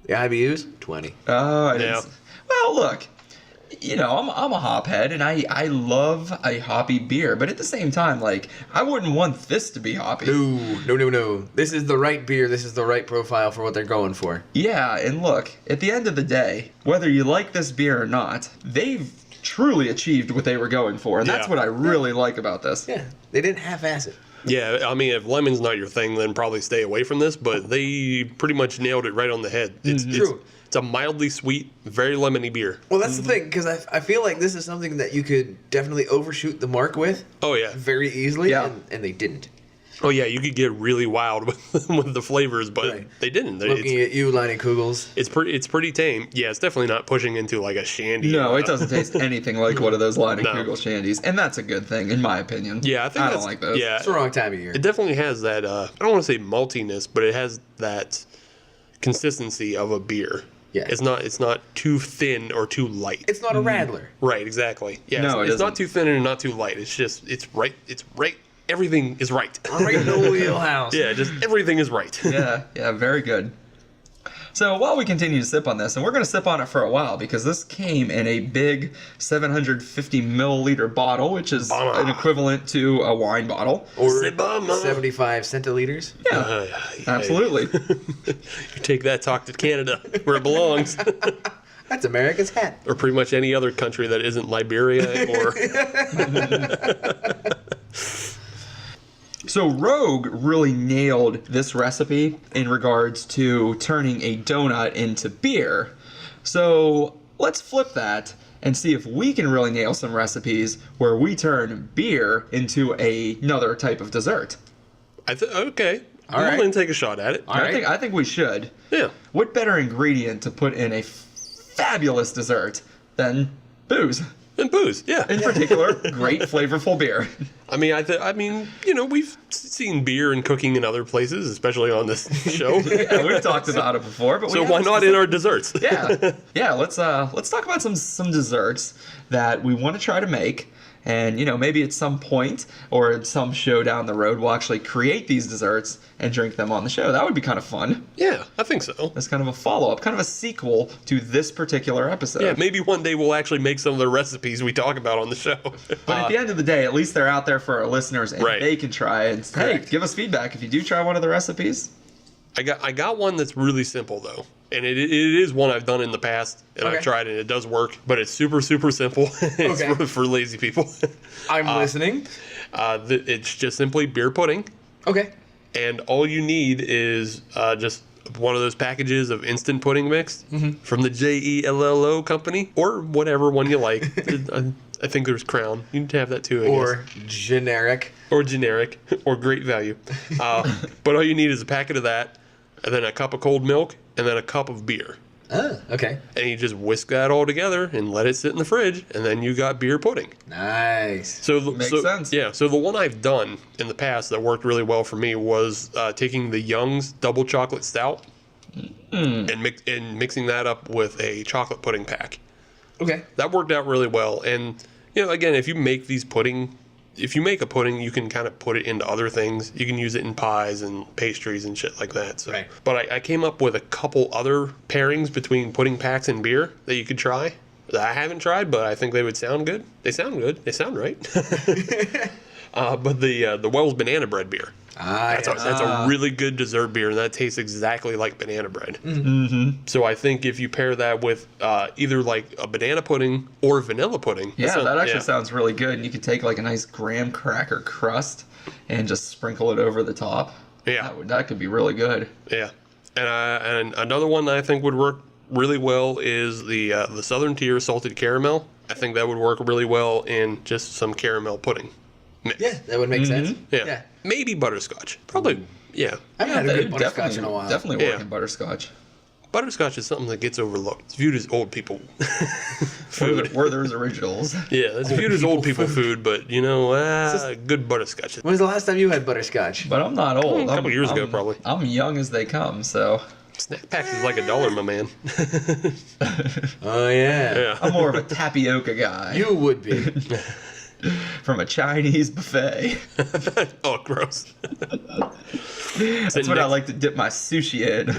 S2: The IBUs, 20.
S3: Oh,
S1: Yeah.
S3: Well, look, you know, I'm a hophead, and I love a hoppy beer, but at the same time, like, I wouldn't want this to be hoppy.
S2: No. This is the right beer. This is the right profile for what they're going for.
S3: Yeah, and look, at the end of the day, whether you like this beer or not, they've truly achieved what they were going for, and that's
S1: Yeah.
S3: what I really like about this.
S2: Yeah, they didn't half-ass it.
S1: Yeah, I mean, if lemon's not your thing, then probably stay away from this, but they pretty much nailed it right on the head. It's
S2: True.
S1: It's a mildly sweet, very lemony beer.
S2: Well, that's the thing, because I feel like this is something that you could definitely overshoot the mark with
S1: Oh, yeah.
S2: very easily,
S3: Yeah.
S2: and they didn't.
S1: Oh, yeah, you could get really wild with the flavors, but
S2: Right.
S1: they didn't.
S2: Looking at you, Lining Kugels.
S1: It's pretty tame. Yeah, it's definitely not pushing into like a shandy.
S3: No, it doesn't taste anything like one of those Lining
S1: No.
S3: Kugel shandies, and that's a good thing, in my opinion.
S1: Yeah, I think
S3: I
S1: that's,
S3: don't like those.
S1: Yeah,
S2: It's the wrong time of year.
S1: it definitely has that. I don't want to say maltiness, but it has that consistency of a beer.
S2: Yeah.
S1: It's not too thin or too light.
S2: It's not a Radler.
S1: Right, exactly. Yeah,
S3: No,
S1: it's
S3: it
S1: not
S3: isn't.
S1: too thin and not too light. It's just it's right. Everything is right.
S2: Right in the wheelhouse.
S1: Yeah, just everything is right.
S3: Yeah, very good. So while we continue to sip on this, and we're going to sip on it for a while because this came in a big 750 milliliter bottle, which is an equivalent to a wine bottle.
S2: Or 75 centiliters.
S3: Yeah, absolutely.
S1: You take that talk to Canada, where it belongs.
S2: That's America's hat.
S1: Or pretty much any other country that isn't Liberia or...
S3: So Rogue really nailed this recipe in regards to turning a donut into beer. So let's flip that and see if we can really nail some recipes where we turn beer into another type of dessert.
S1: Okay.
S2: All
S1: I'm
S2: right.
S1: willing to take a shot at it.
S3: I think we should.
S1: Yeah.
S3: What better ingredient to put in a fabulous dessert than booze?
S1: And booze, yeah.
S3: In particular, great flavorful beer.
S1: I mean, we've seen beer and cooking in other places, especially on this show.
S3: Yeah, we've talked about it before, but
S1: So why not in our desserts?
S3: yeah. Let's talk about some desserts that we want to try to make, and maybe at some point or at some show down the road we'll actually create these desserts and drink them on the show. That would be kind of fun.
S1: Yeah, I think so.
S3: That's kind of a follow-up, kind of a sequel to this particular episode.
S1: Yeah, maybe one day we'll actually make some of the recipes we talk about on the show.
S3: But at the end of the day, at least they're out there for our listeners, and
S1: Right.
S3: they can try and hey, give us feedback if you do try one of the recipes.
S1: I got one that's really simple though, and it is one I've done in the past, and I've tried it and it does work, but it's super simple. It's
S2: Okay.
S1: for lazy people.
S2: I'm listening.
S1: It's just simply beer pudding,
S2: Okay.
S1: and all you need is just one of those packages of instant pudding mix from the JELLO company, or whatever one you like. I think there's Crown. You need to have that too, I
S2: Or
S1: guess.
S2: generic.
S1: Or generic, or great value. But all you need is a packet of that, and then a cup of cold milk, and then a cup of beer.
S2: Oh, okay.
S1: And you just whisk that all together and let it sit in the fridge, and then you got beer pudding.
S2: Nice.
S1: So
S3: Makes sense.
S1: Yeah. So the one I've done in the past that worked really well for me was taking the Young's double chocolate stout and mixing that up with a chocolate pudding pack.
S2: Okay.
S1: That worked out really well. And again, if you make a pudding, you can kind of put it into other things. You can use it in pies and pastries and shit like that. So.
S2: Right.
S1: But I came up with a couple other pairings between pudding packs and beer that you could try. That I haven't tried, but I think they would sound good. They sound good. They sound right. But the Wells banana bread beer. That's a really good dessert beer, and that tastes exactly like banana bread. Mm-hmm. So I think if you pair that with either like a banana pudding or vanilla pudding.
S3: That actually sounds really good. And you could take like a nice graham cracker crust and just sprinkle it over the top.
S1: Yeah.
S3: That could be really good.
S1: Yeah. And another one that I think would work really well is the Southern Tier salted caramel. I think that would work really well in just some caramel pudding mix.
S2: Yeah, that would make sense.
S1: Yeah. Maybe butterscotch. Probably. Yeah.
S2: I haven't had a
S3: That
S2: good butterscotch in a while.
S3: Definitely work
S1: Yeah.
S3: in butterscotch.
S1: Butterscotch is something that gets overlooked. It's viewed as old people food.
S3: Werther's Originals.
S1: Yeah, it's viewed as old people food, but good butterscotch.
S2: When was the last time you had butterscotch?
S3: But I'm not old.
S1: A couple years ago, probably.
S3: I'm young as they come, so.
S1: Snack pack is like $1, my man.
S2: Oh, yeah.
S1: Yeah.
S3: I'm more of a tapioca guy.
S2: You would be.
S3: From a Chinese buffet.
S1: Oh, gross.
S3: That's what I like to dip my sushi in.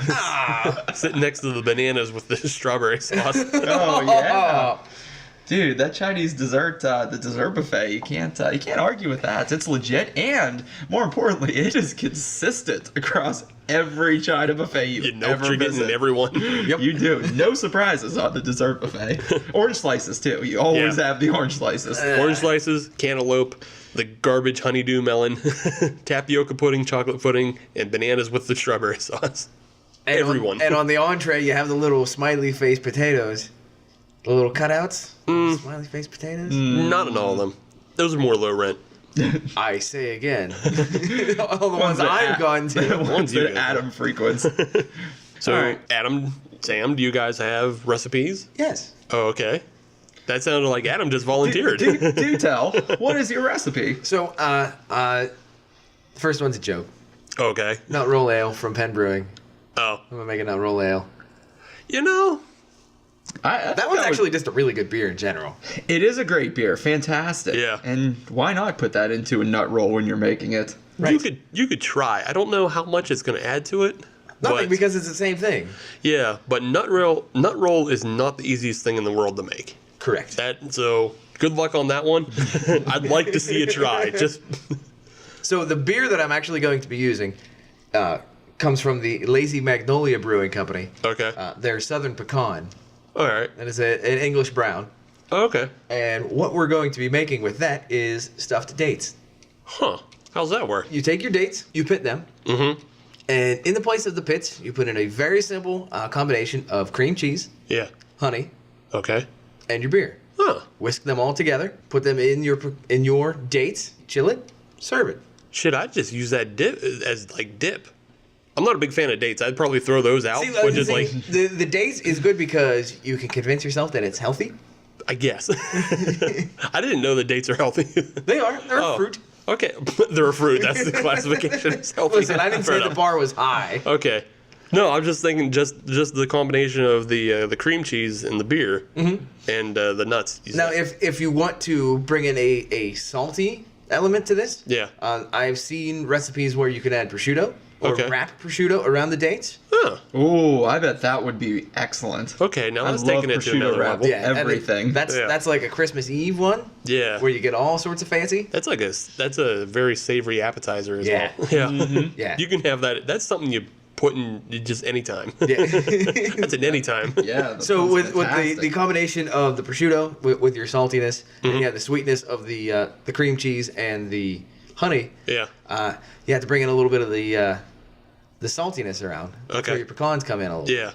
S1: Sitting next to the bananas with the strawberry sauce.
S3: Oh yeah, dude, that Chinese dessert, the dessert buffet, you can't argue with that. It's legit, and more importantly, it is consistent across every China buffet
S1: You know
S3: ever
S1: what you're getting
S3: visit.
S1: in everyone.
S3: You do. No surprises on the dessert buffet. Orange slices too. You always
S1: Yeah.
S3: have the orange slices.
S1: Orange slices, cantaloupe, the garbage honeydew melon, tapioca pudding, chocolate pudding, and bananas with the strawberry sauce.
S2: And
S1: Everyone.
S2: and on the entree, you have the little smiley face potatoes. The little cutouts. Smiley face potatoes.
S1: Not in all of them. Those are more low rent.
S2: I say again. All the ones
S3: that
S2: I've gone
S3: The
S2: to.
S3: ones
S1: you
S3: that
S1: go.
S3: Adam frequents.
S1: So,
S3: All right.
S1: Adam, Sam, do you guys have recipes?
S2: Yes.
S1: Oh, okay. That sounded like Adam just volunteered.
S3: do tell. What is your recipe?
S2: So, first one's a joke.
S1: Okay.
S2: Nut roll ale from Penn Brewing.
S1: Oh.
S2: I'm gonna make a nut roll ale.
S1: You know,
S2: That one's actually just a really good beer in general.
S3: It is a great beer, fantastic.
S1: Yeah.
S3: And why not put that into a nut roll when you're making it?
S2: Right.
S1: you could try. I don't know how much it's going to add to it.
S2: Nothing,
S1: But-
S2: because it's the same thing.
S1: Yeah, but nut roll is not the easiest thing in the world to make.
S2: Correct.
S1: So good luck on that one. I'd like to see you try. Just
S2: So the beer that I'm actually going to be using comes from the Lazy Magnolia Brewing Company.
S1: okay.
S2: Their Southern Pecan.
S1: All right.
S2: That is an English brown.
S1: Okay.
S2: And what we're going to be making with that is stuffed dates.
S1: Huh. How's that work?
S2: You take your dates, you pit them,
S1: Mm-hmm.
S2: and in the place of the pits, you put in a very simple combination of cream cheese,
S1: Yeah.
S2: honey,
S1: Okay.
S2: and your beer.
S1: Huh.
S2: Whisk them all together, put them in your dates, chill it, serve it.
S1: Shit, I'd just use that dip as like dip. I'm not a big fan of dates. I'd probably throw those out.
S2: See,
S1: Which is
S2: see,
S1: like,
S2: the dates is good because you can convince yourself that it's healthy.
S1: I guess. I didn't know that dates are healthy.
S2: They are. They're
S1: Oh,
S2: a fruit.
S1: Okay, they're a fruit. That's the classification. It's healthy.
S2: Listen, I didn't
S1: Fair
S2: say the
S1: enough.
S2: bar was high.
S1: Okay. No, I'm just thinking just the combination of the cream cheese and the beer and the nuts. You
S2: Now,
S1: said.
S2: if you want to bring in a salty element to this,
S1: Yeah.
S2: I've seen recipes where you can add prosciutto or
S1: Okay.
S2: wrap prosciutto around the dates.
S1: Huh.
S3: Ooh, I bet that would be excellent.
S1: Okay, now
S3: I
S1: that's
S3: love
S1: taking it to
S3: prosciutto
S1: another
S3: wrap.
S1: level.
S3: Yeah. Everything.
S2: That's
S1: Yeah.
S2: that's like a Christmas Eve one
S1: Yeah.
S2: where you get all sorts of fancy.
S1: That's a very savory appetizer as
S2: Yeah.
S1: well. Yeah.
S2: Yeah.
S1: You can have that. That's something you put in just any time.
S2: Yeah.
S1: That's an any time.
S3: Yeah. that
S2: So
S3: sounds
S2: with the
S3: fantastic.
S2: combination of the prosciutto with your saltiness, and you have the sweetness of the cream cheese and the honey,
S1: Yeah.
S2: you have to bring in a little bit of the saltiness around. That's
S1: Okay.
S2: where your pecans come in a little.
S1: Yeah.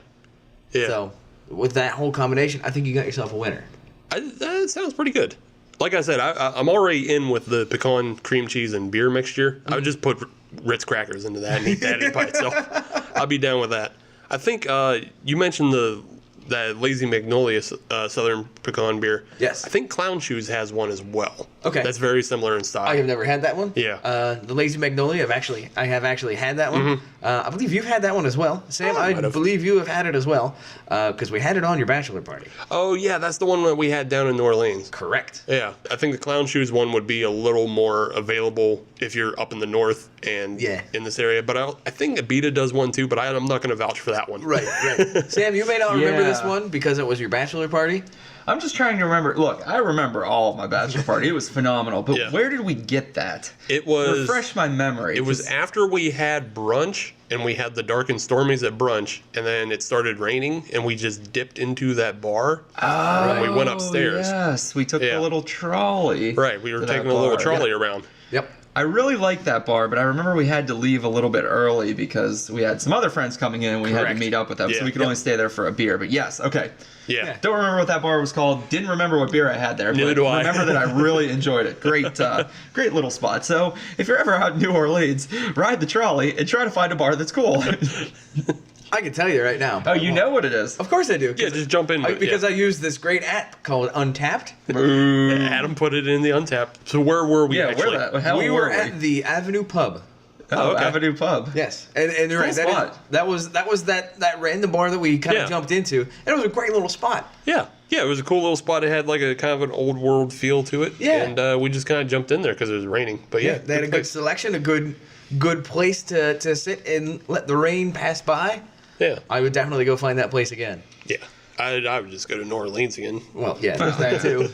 S1: Yeah.
S2: So with that whole combination, I think you got yourself a winner.
S1: That sounds pretty good. Like I said, I'm already in with the pecan cream cheese and beer mixture. I would just put Ritz crackers into that and eat that by itself. I'll be down with that. I think you mentioned that Lazy Magnolia Southern Pecan beer.
S2: Yes.
S1: I think Clown Shoes has one as well.
S2: Okay.
S1: That's very similar in style.
S2: I have never had that one.
S1: Yeah.
S2: The Lazy Magnolia, I have actually had that one. I believe you've had that one as well, Sam.
S1: Oh, I
S2: I
S1: might have.
S2: believe you have had it as well, because we had it on your bachelor party.
S1: Oh, yeah, that's the one that we had down in New Orleans.
S2: Correct.
S1: Yeah, I think the Clown Shoes one would be a little more available if you're up in the north and
S2: Yeah.
S1: in this area. But I think Abita does one too, but I'm not going to vouch for that one.
S2: Right. Sam, you may not remember this
S3: Yeah.
S2: one because it was your bachelor party.
S3: I'm just trying to remember. Look, I remember all of my bachelor party. It was phenomenal. But
S1: Yeah.
S3: where did we get that?
S1: It was
S3: Refresh my memory.
S1: It was
S3: 'cause-
S1: after we had brunch and we had the dark and stormies at brunch, and then it started raining, and we just dipped into that bar.
S3: Oh,
S1: we went upstairs.
S3: Yes, we took
S1: Yeah.
S3: the little trolley.
S1: Right, we were
S3: to that
S1: taking a little
S3: bar.
S1: trolley around.
S2: Yep.
S3: I really liked that bar, but I remember we had to leave a little bit early because we had some other friends coming in and we had
S2: Correct.
S3: to meet up with them,
S1: Yeah.
S3: so we could only stay there for a beer. But yes, okay.
S1: Yeah.
S3: Don't remember what that bar was called. Didn't remember what beer I had there.
S1: Neither
S3: but
S1: do I.
S3: Remember that I really enjoyed it. Great, great little spot. So if you're ever out in New Orleans, ride the trolley and try to find a bar that's cool.
S2: I can tell you right now.
S3: Oh, you know what it is.
S2: Of course I do.
S1: Yeah, just jump in.
S2: Because I use this great app called Untapped.
S1: Adam put it in the Untapped. So where were we
S3: Yeah,
S1: actually?
S3: where that? How
S2: We
S3: were
S2: were at the Avenue Pub.
S3: Oh,
S1: okay.
S3: Avenue Pub.
S2: Yes, and you're right.
S3: Cool
S2: That, is,
S3: spot.
S2: that was that random bar that we kind of
S1: Yeah.
S2: jumped into, and it was a great little spot.
S1: Yeah, it was a cool little spot. It had like a kind of an old world feel to it.
S2: Yeah.
S1: And we just kind of jumped in there because it was raining. But yeah,
S2: They had a good selection, a good place to sit and let the rain pass by.
S1: Yeah,
S2: I would definitely go find that place again.
S1: yeah. I would just go to New Orleans again.
S2: Well, yeah, there's that too.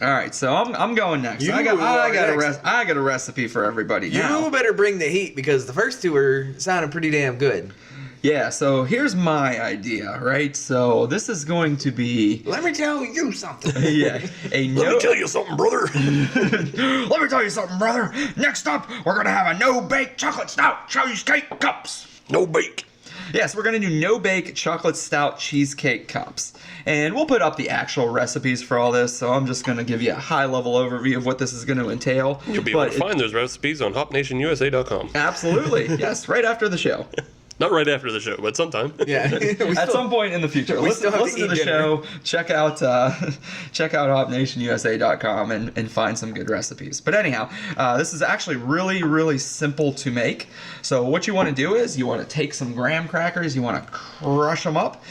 S3: All right, so I'm going next.
S2: You
S3: I got
S2: are next.
S3: I got a recipe for everybody now.
S2: You better bring the heat because the first two were sounding pretty damn good.
S3: Yeah, so here's my idea, right? So this is going to be
S2: Let me tell you something.
S3: yeah, a
S1: Let
S3: no
S1: me tell you something, brother.
S3: Let me tell you something, brother. Next up, we're gonna have a no-bake chocolate stout cheesecake cups.
S1: No bake.
S3: Yes, we're gonna do no-bake chocolate stout cheesecake cups. And we'll put up the actual recipes for all this, so I'm just gonna give you a high-level overview of what this is gonna entail.
S1: You'll be able to find those recipes on hopnationusa.com.
S3: Absolutely, yes, right after the show.
S1: Not right after the show, but sometime.
S2: Yeah.
S3: At some point in the future.
S2: still have to
S3: Listen to
S2: eat
S3: the
S2: dinner.
S3: show, check out hopnationusa.com and find some good recipes. But anyhow, this is actually really, really simple to make. So what you want to do is you want to take some graham crackers, you want to crush them up,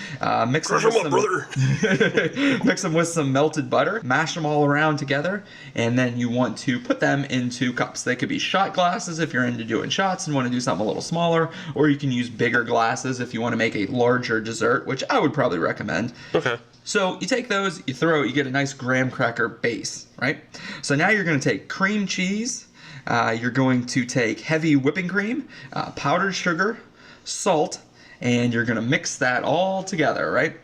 S3: mix
S1: Crush
S3: them
S1: them
S3: with
S1: up,
S3: some,
S1: brother.
S3: mix them with some melted butter, mash them all around together, and then you want to put them into cups. They could be shot glasses if you're into doing shots and want to do something a little smaller, or you can use bigger glasses if you want to make a larger dessert, which I would probably recommend.
S1: Okay.
S3: So you take those, you get a nice graham cracker base, right? So now you're going to take cream cheese, you're going to take heavy whipping cream, powdered sugar, salt, and you're going to mix that all together, right?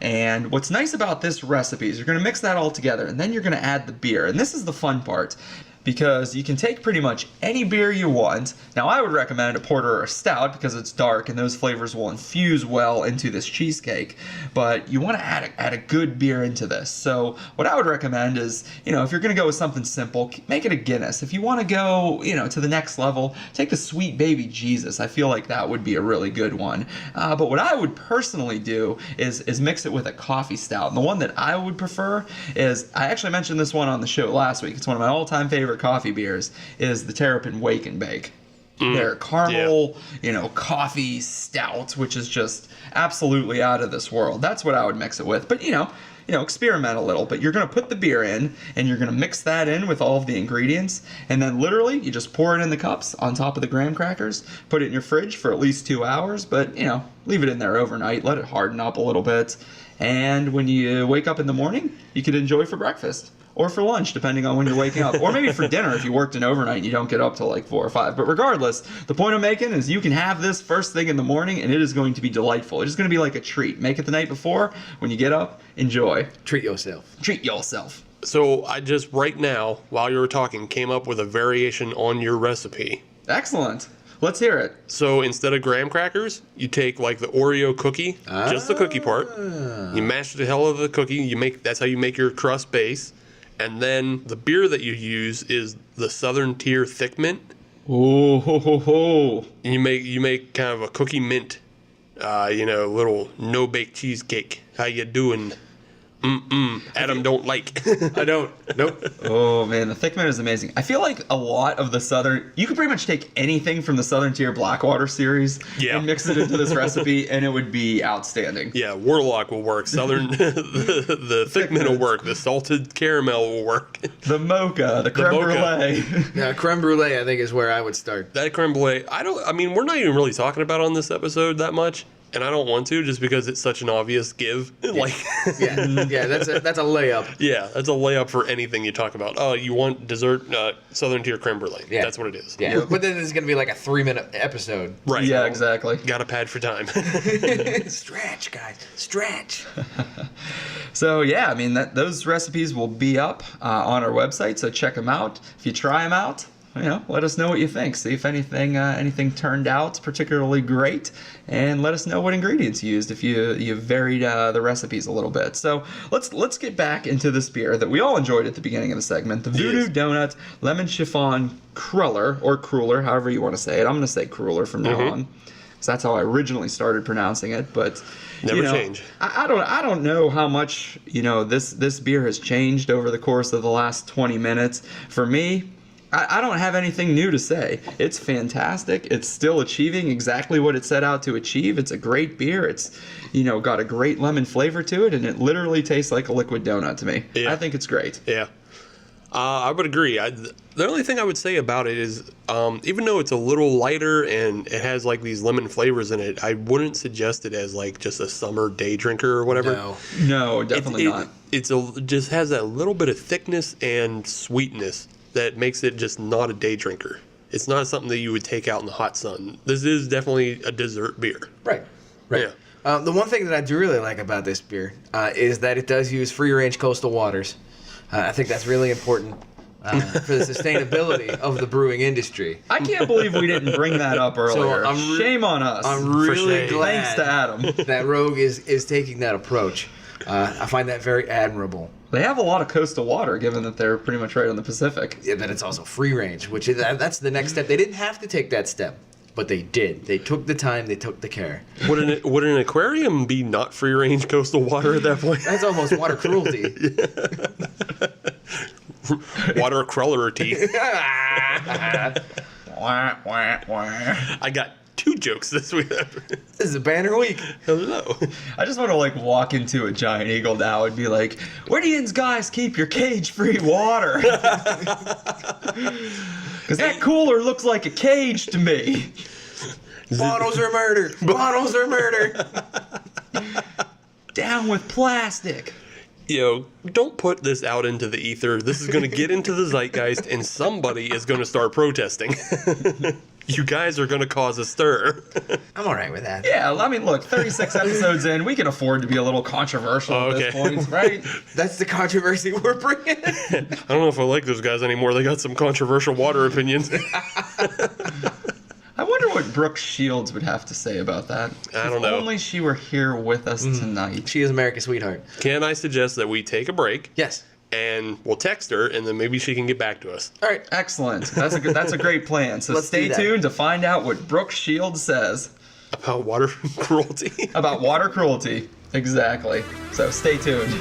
S3: And what's nice about this recipe is you're going to mix that all together, and then you're going to add the beer. And this is the fun part, because you can take pretty much any beer you want. Now, I would recommend a porter or a stout because it's dark and those flavors will infuse well into this cheesecake. But you want to add a good beer into this. So what I would recommend is, if you're going to go with something simple, make it a Guinness. If you want to go, to the next level, take the Sweet Baby Jesus. I feel like that would be a really good one. But what I would personally do is mix it with a coffee stout. And the one that I would prefer is, I actually mentioned this one on the show last week. It's one of my all-time favorite coffee beers, is the Terrapin Wake and Bake. Their caramel, coffee stout, which is just absolutely out of this world. That's what I would mix it with. But experiment a little. But you're gonna put the beer in, and you're gonna mix that in with all of the ingredients, and then literally you just pour it in the cups on top of the graham crackers. Put it in your fridge for at least 2 hours, but leave it in there overnight. Let it harden up a little bit, and when you wake up in the morning, you could enjoy for breakfast. Or for lunch, depending on when you're waking up. Or maybe for dinner if you worked an overnight and you don't get up till like 4 or 5. But regardless, the point I'm making is you can have this first thing in the morning and it is going to be delightful. It is going to be like a treat. Make it the night before. When you get up, enjoy.
S2: Treat yourself.
S3: Treat yourself.
S1: So I just, right now, while you were talking, came up with a variation on your recipe.
S3: Excellent. Let's hear it.
S1: So instead of graham crackers, you take like the Oreo cookie, just the cookie part. You mash the hell out of the cookie. That's how you make your crust base. And then the beer that you use is the Southern Tier Thick Mint.
S3: Oh, ho, ho, ho.
S1: And you make kind of a cookie mint, little no-bake cheesecake. How you doing? Adam don't like.
S2: I don't. Nope.
S3: Oh man, the Thick Mint is amazing. I feel like a lot of the Southern, you could pretty much take anything from the Southern Tier Blackwater series and mix it into this recipe, and it would be outstanding.
S1: Yeah, Warlock will work. Southern, the Thick Mint will work. The salted caramel will work.
S3: The mocha, the creme brulee.
S2: Yeah, creme brulee, I think, is where I would start.
S1: That creme brulee, we're not even really talking about it on this episode that much. And I don't want to, just because it's such an obvious give.
S2: Yeah, that's a layup.
S1: Yeah, that's a layup for anything you talk about. Oh, you want dessert, Southern Tier creme brulee. Yeah. That's what it is.
S2: Yeah, but then it's going to be like a 3-minute episode.
S1: Right.
S3: Yeah, so. Exactly.
S1: Got a pad for time.
S2: Stretch, guys. Stretch.
S3: So, yeah, those recipes will be up on our website, so check them out. If you try them out, let us know what you think. See if anything turned out particularly great, and let us know what ingredients you used if you varied the recipes a little bit. So let's get back into this beer that we all enjoyed at the beginning of the segment, the Voodoo Donut Lemon Chiffon Cruller, or Cruller, however you want to say it. I'm going to say Cruller from now on, because that's how I originally started pronouncing it. But
S1: never change.
S3: I don't know how much this beer has changed over the course of the last 20 minutes. For me, I don't have anything new to say. It's fantastic. It's still achieving exactly what it set out to achieve. It's a great beer. It's, got a great lemon flavor to it, and it literally tastes like a liquid donut to me. Yeah. I think it's great.
S1: Yeah. I would agree. The only thing I would say about it is, even though it's a little lighter and it has like these lemon flavors in it, I wouldn't suggest it as like just a summer day drinker or whatever.
S3: No, definitely not.
S1: It just has that little bit of thickness and sweetness that makes it just not a day drinker. It's not something that you would take out in the hot sun. This is definitely a dessert beer.
S2: Right. Yeah. The one thing that I do really like about this beer is that it does use free-range coastal waters. I think that's really important for the sustainability of the brewing industry.
S3: I can't believe we didn't bring that up earlier. So shame on us.
S2: I'm really glad
S3: Thanks to Adam.
S2: that Rogue is taking that approach. I find that very admirable.
S3: They have a lot of coastal water, given that they're pretty much right on the Pacific.
S2: Yeah, but it's also free range, which is that's the next step. They didn't have to take that step, but they did. They took the time. They took the care.
S1: Would an aquarium be not free range coastal water at that point?
S2: That's almost water cruelty.
S1: Water cruelty. I got 2 jokes this week.
S2: This is a banner week.
S1: Hello.
S3: I just want to walk into a Giant Eagle now and be like, "Where do you guys keep your cage-free water?" Because that cooler looks like a cage to me.
S2: Bottles are murder. Bottles are murder.
S3: Down with plastic.
S1: Don't put this out into the ether. This is going to get into the zeitgeist, and somebody is going to start protesting. You guys are going to cause a stir.
S2: I'm all right with that.
S3: Yeah, I mean, look, 36 episodes in, we can afford to be a little controversial at this point, right?
S2: That's the controversy we're bringing.
S1: I don't know if I like those guys anymore. They got some controversial water opinions.
S3: I wonder what Brooke Shields would have to say about that.
S1: I don't know.
S3: If only she were here with us tonight.
S2: She is America's sweetheart.
S1: Can I suggest that we take a break?
S2: Yes.
S1: And we'll text her, and then maybe she can get back to us.
S2: All right.
S3: Excellent. That's a great plan. So
S2: Let's
S3: stay
S2: do that.
S3: tuned to find out what Brooke Shields says
S1: About water cruelty.
S3: about water cruelty. Exactly. So stay tuned.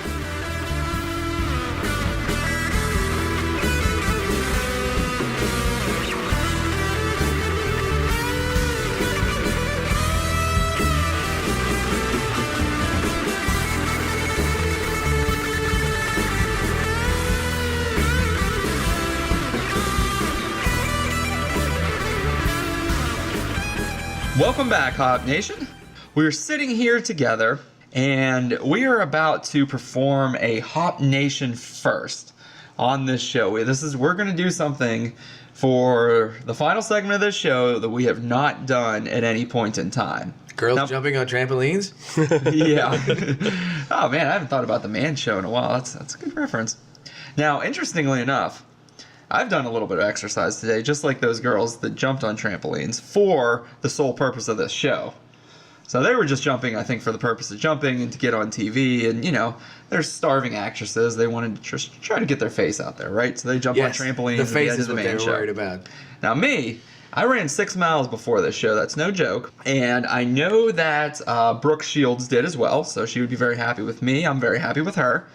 S3: Welcome back, Hop Nation. We're sitting here together, and we are about to perform a Hop Nation first on this show. We're going to do something for the final segment of this show that we have not done at any point in time.
S2: Girls
S3: Now-
S2: jumping on trampolines?
S3: Yeah. Oh man, I haven't thought about the Man Show in a while. That's a good reference. Now, interestingly enough, I've done a little bit of exercise today, just like those girls that jumped on trampolines for the sole purpose of this show. So they were just jumping, I think, for the purpose of jumping and to get on TV. And, they're starving actresses. They wanted to just try to get their face out there, right? So they jump on trampolines
S2: The
S3: at the
S2: face
S3: end
S2: is
S3: of the
S2: what they
S3: Man
S2: were
S3: Show.
S2: worried about.
S3: Now me, I ran 6 miles before this show. That's no joke. And I know that Brooke Shields did as well. So she would be very happy with me. I'm very happy with her.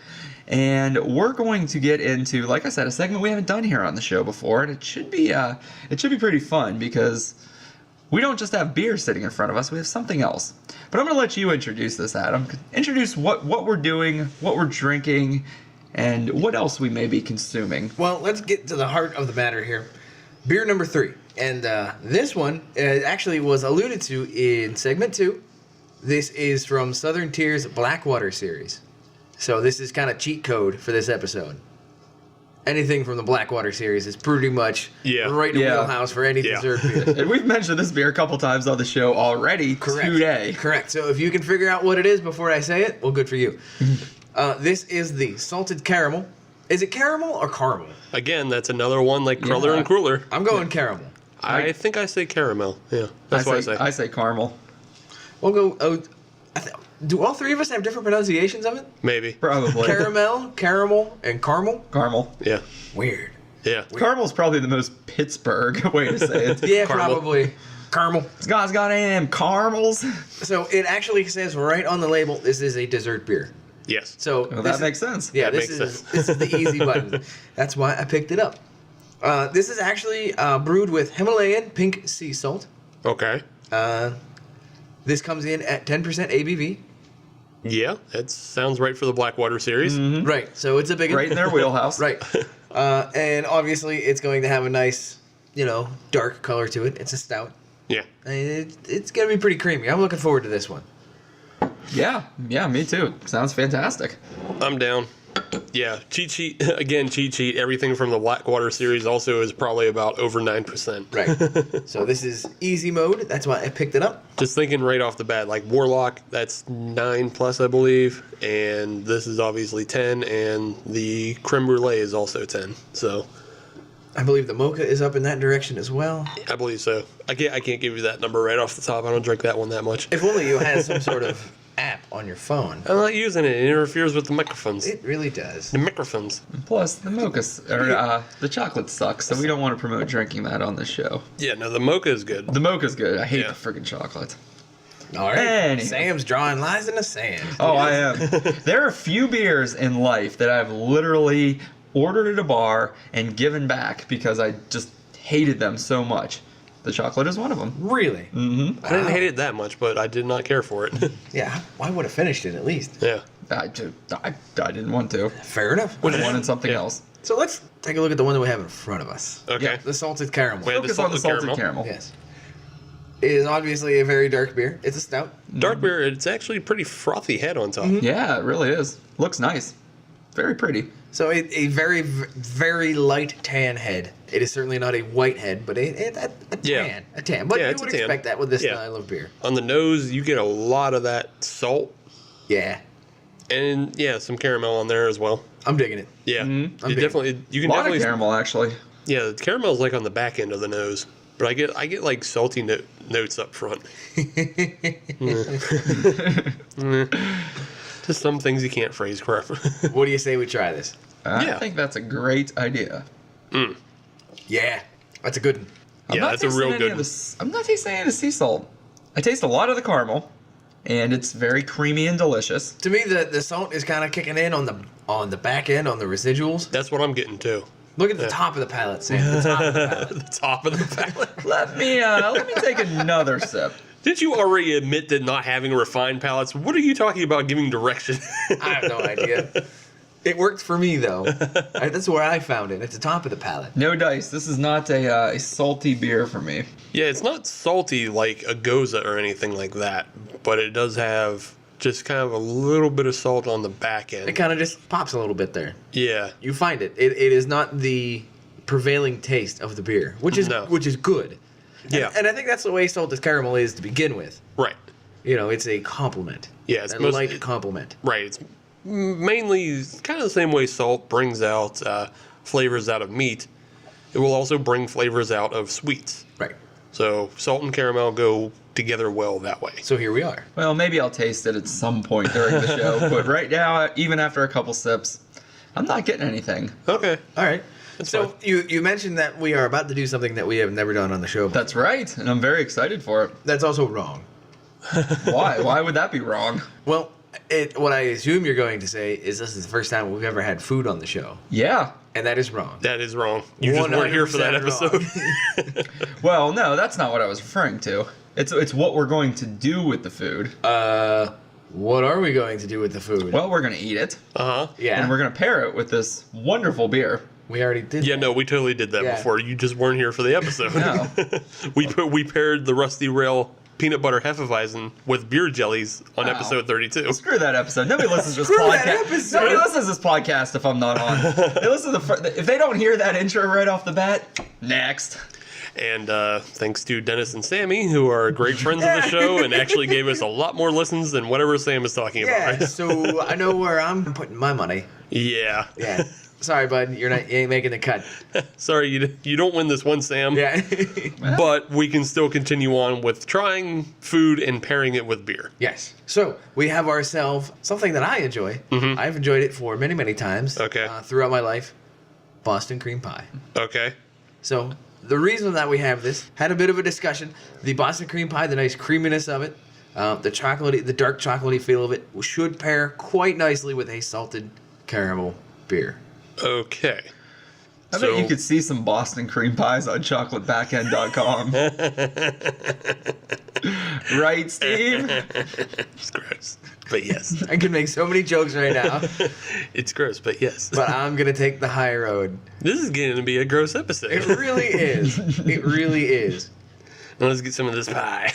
S3: And we're going to get into, like I said, a segment we haven't done here on the show before, and it should be pretty fun because we don't just have beer sitting in front of us; we have something else. But I'm going to let you introduce this, Adam. Introduce what we're doing, what we're drinking, and what else we may be consuming.
S2: Well, let's get to the heart of the matter here. Beer number 3. And this one actually was alluded to in segment 2. This is from Southern Tier's Blackwater series. So this is kind of cheat code for this episode. Anything from the Blackwater series is pretty much right in the wheelhouse for any dessert beer.
S3: And we've mentioned this beer a couple times on the show already today.
S2: Correct. So if you can figure out what it is before I say it, well, good for you. This is the salted caramel. Is it caramel or caramel?
S1: Again, that's another one like Cruller and Cruller.
S2: I'm going caramel.
S1: I think I say caramel. Yeah, that's what I say.
S3: I say caramel.
S2: We'll go... do all three of us have different pronunciations of it?
S1: Maybe.
S3: Probably.
S2: Caramel, caramel, and caramel?
S3: Caramel.
S1: Yeah.
S2: Weird.
S1: Yeah.
S3: Caramel's probably the most Pittsburgh way to say it.
S2: Yeah,
S1: Caramel.
S2: probably. Caramel.
S3: This guy's got any of them caramels.
S2: So it actually says right on the label, this is a dessert beer.
S1: Yes.
S2: So
S3: Well,
S2: this
S3: that makes sense.
S2: Yeah,
S1: That
S2: this
S1: makes
S2: is
S1: sense.
S2: this is the easy button. That's why I picked it up. This is actually brewed with Himalayan pink sea salt.
S1: Okay.
S2: This comes in at 10% ABV.
S1: Yeah, that sounds right for the Blackwater series.
S2: Right. So it's a big
S3: Right in their wheelhouse.
S2: Right. And obviously it's going to have a nice, dark color to it. It's a stout.
S1: Yeah.
S2: And it's going to be pretty creamy. I'm looking forward to this one.
S3: Yeah, me too. Sounds fantastic.
S1: I'm down. Yeah, cheat sheet. Again, cheat sheet. Everything from the Blackwater series also is probably about over 9%.
S2: Right. So this is easy mode. That's why I picked it up.
S1: Just thinking right off the bat, like Warlock, that's 9+, I believe. And this is obviously 10. And the Creme Brulee is also 10. So
S2: I believe the mocha is up in that direction as well.
S1: I believe so. I can't give you that number right off the top. I don't drink that one that much.
S2: If only you had some sort of app on your phone.
S1: I'm not using it. It interferes with the microphones.
S2: It really does.
S1: The microphones.
S3: Plus, the mochas, the chocolate sucks, so we don't want to promote drinking that on this show.
S1: Yeah, no, the mocha is good.
S3: The mocha's good. I hate
S1: Yeah.
S3: the friggin' chocolate.
S2: All right.
S3: Anyway.
S2: Sam's drawing lines in the sand.
S3: Oh, I am. There are few beers in life that I've literally ordered at a bar and given back because I just hated them so much. The chocolate is one of them.
S2: Really?
S3: Mm-hmm.
S1: I didn't hate it that much, but I did not care for it.
S2: Yeah. I would have finished it at least.
S1: Yeah.
S3: I didn't want to.
S2: Fair enough.
S3: I wanted something else.
S2: So let's take a look at the one that we have in front of us.
S1: Okay.
S3: Yeah.
S2: The salted caramel.
S1: We had the
S3: Focus on the
S1: salted
S3: salted
S1: caramel.
S3: caramel.
S2: Yes. is obviously a very dark beer. It's a stout.
S1: Dark beer, it's actually a pretty frothy head on top.
S3: Yeah, it really is. Looks nice. Very pretty.
S2: So a very, very light tan head. It is certainly not a white head, but a tan.
S1: Yeah.
S2: A tan. But
S1: Yeah,
S2: you
S1: it's a
S2: would
S1: tan.
S2: expect that with this
S1: Yeah.
S2: style of beer.
S1: On the nose, you get a lot of that salt
S2: Yeah.
S1: and some caramel on there as well.
S2: I'm digging it.
S1: Yeah,
S2: I'm
S1: you
S2: big.
S1: definitely you
S3: A
S1: can
S3: lot
S1: definitely
S3: of caramel, actually.
S1: Yeah, the caramel's like on the back end of the nose, but I get like salty notes up front. Just some things you can't phrase correctly.
S2: What do you say we try this?
S3: I
S1: Yeah.
S3: think that's a great idea.
S2: Yeah. That's a good one.
S1: Yeah, that's a
S3: tasting
S1: real
S3: any
S1: good
S3: of
S1: one.
S3: I'm not tasting any of the sea salt. I taste a lot of the caramel, and it's very creamy and delicious.
S2: To me, the salt is kind of kicking in on the back end, on the residuals.
S1: That's what I'm getting too.
S2: Look at the top of the palate, Sam. The top of the palate.
S1: The top of the palate.
S3: Let me take another sip.
S1: Did you already admit that not having refined palates? What are you talking about giving direction?
S2: I have no idea. It worked for me, though. That's where I found it. At the top of the palate.
S3: No dice. This is not a salty beer for me.
S1: Yeah, it's not salty like a Goza or anything like that, but it does have just kind of a little bit of salt on the back
S2: It
S1: end.
S2: kind of just pops a little bit there.
S1: Yeah.
S2: You find it. It is not the prevailing taste of the beer, which is
S1: No.
S2: good.
S1: Yeah.
S2: And I think that's the way salted caramel is to begin with.
S1: Right.
S2: You know, it's a compliment.
S1: Yeah, it's
S2: a
S1: most-
S2: light compliment.
S1: Right. It's mainly kind of the same way salt brings out flavors out of meat. It will also bring flavors out of sweets.
S2: Right.
S1: So salt and caramel go together well that way.
S2: So here we are.
S3: Well, maybe I'll taste it at some point during the show, but right now, even after a couple sips, I'm not getting anything.
S1: Okay.
S2: All right.
S1: That's
S2: So
S1: fine.
S2: you mentioned that we are about to do something that we have never done on the show.
S3: That's right, and I'm very excited for it.
S2: That's also wrong.
S3: Why? Why would that be wrong?
S2: Well, what I assume you're going to say is this is the first time we've ever had food on the show,
S3: Yeah.
S2: and that is wrong.
S1: That is wrong. You just weren't here for that
S2: 100%
S1: episode.
S3: Well, no, that's not what I was referring to. It's what we're going to do with the food.
S2: What are we going to do with the food?
S3: Well, we're going to eat it,
S1: Uh-huh.
S2: yeah,
S3: and we're going to pair it with this wonderful beer.
S2: we already did.
S1: Yeah,
S2: that.
S1: no, we totally did that
S2: Yeah.
S1: before. You just weren't here for the episode.
S3: No.
S1: we paired the Rusty Rail peanut butter Hefeweizen with beer jellies on
S3: Wow.
S1: episode 32.
S3: Screw that episode. Nobody listens to this
S2: Screw that
S3: podcast.
S2: episode.
S3: Nobody listens to this podcast if I'm not on. They listen to if they don't hear that intro right off the bat. Next.
S1: And thanks to Dennis and Sammy, who are great friends of the show and actually gave us a lot more listens than whatever Sam is talking
S2: Yeah,
S1: about. Right?
S2: so I know where I'm putting my money.
S1: Yeah.
S2: Yeah. Sorry, bud. You ain't making the cut.
S1: Sorry, you don't win this one, Sam.
S2: Yeah.
S1: But we can still continue on with trying food and pairing it with beer.
S2: Yes. So we have ourselves something that I enjoy. I've enjoyed it for many, many times.
S1: Okay.
S2: Throughout my life, Boston cream pie.
S1: Okay.
S2: So the reason that we have this had a bit of a discussion. The Boston cream pie, the nice creaminess of it, the dark chocolatey feel of it should pair quite nicely with a salted caramel beer.
S1: Okay.
S3: I bet you could see some Boston cream pies on chocolatebackend.com. Right, Steve?
S1: It's gross. But yes.
S2: I can make so many jokes right now,
S1: It's gross, but yes.
S2: but I'm gonna take the high road.
S1: This is going to be a gross episode.
S2: It really is. It really is.
S1: Now let's get some of this pie.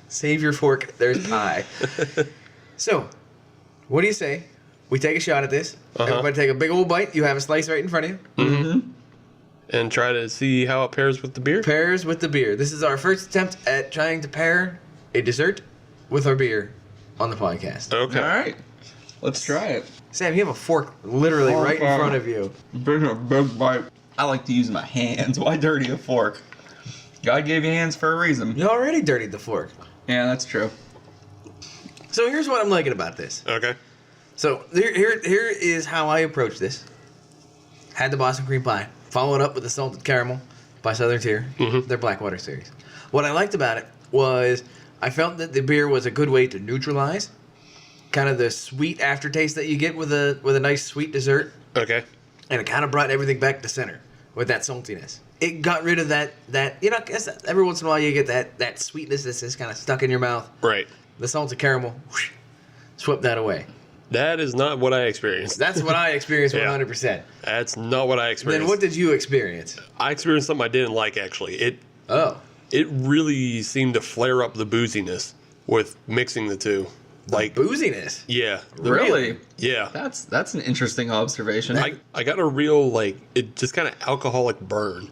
S2: Save your fork. There's pie. So, what do you say? We take a shot at this. Everybody take a big old bite. You have a slice right in front of you.
S1: And try to see how it pairs with the beer.
S2: Pairs with the beer. This is our first attempt at trying to pair a dessert with our beer on the podcast.
S1: Okay.
S3: All right. Let's try it.
S2: Sam, you have a fork literally right in front of you.
S3: Bring a big bite. I like to use my hands. Why dirty a fork? God gave you hands for a reason.
S2: You already dirtied the fork.
S3: Yeah, that's true.
S2: So here's what I'm liking about this.
S1: Okay.
S2: So here is how I approach this. Had the Boston cream pie, followed up with the salted caramel by Southern Tier, their Blackwater series. What I liked about it was I felt that the beer was a good way to neutralize kind of the sweet aftertaste that you get with a nice sweet dessert,
S1: Okay.
S2: and it kind of brought everything back to center with that saltiness. It got rid of that you know, 'cause every once in a while you get that sweetness that's just kind of stuck in your mouth.
S1: Right.
S2: The salted caramel, whoosh, swept that away.
S1: That is not what I experienced.
S2: That's what I experienced
S1: Yeah.
S2: 100%.
S1: That's not what I experienced.
S2: Then what did you experience?
S1: I experienced something I didn't like, actually.
S2: Oh.
S1: it really seemed to flare up the booziness with mixing the two. Like
S2: Booziness.
S1: yeah,
S3: Really?
S1: yeah.
S3: That's an interesting observation.
S1: I got a real like it just kind of alcoholic burn.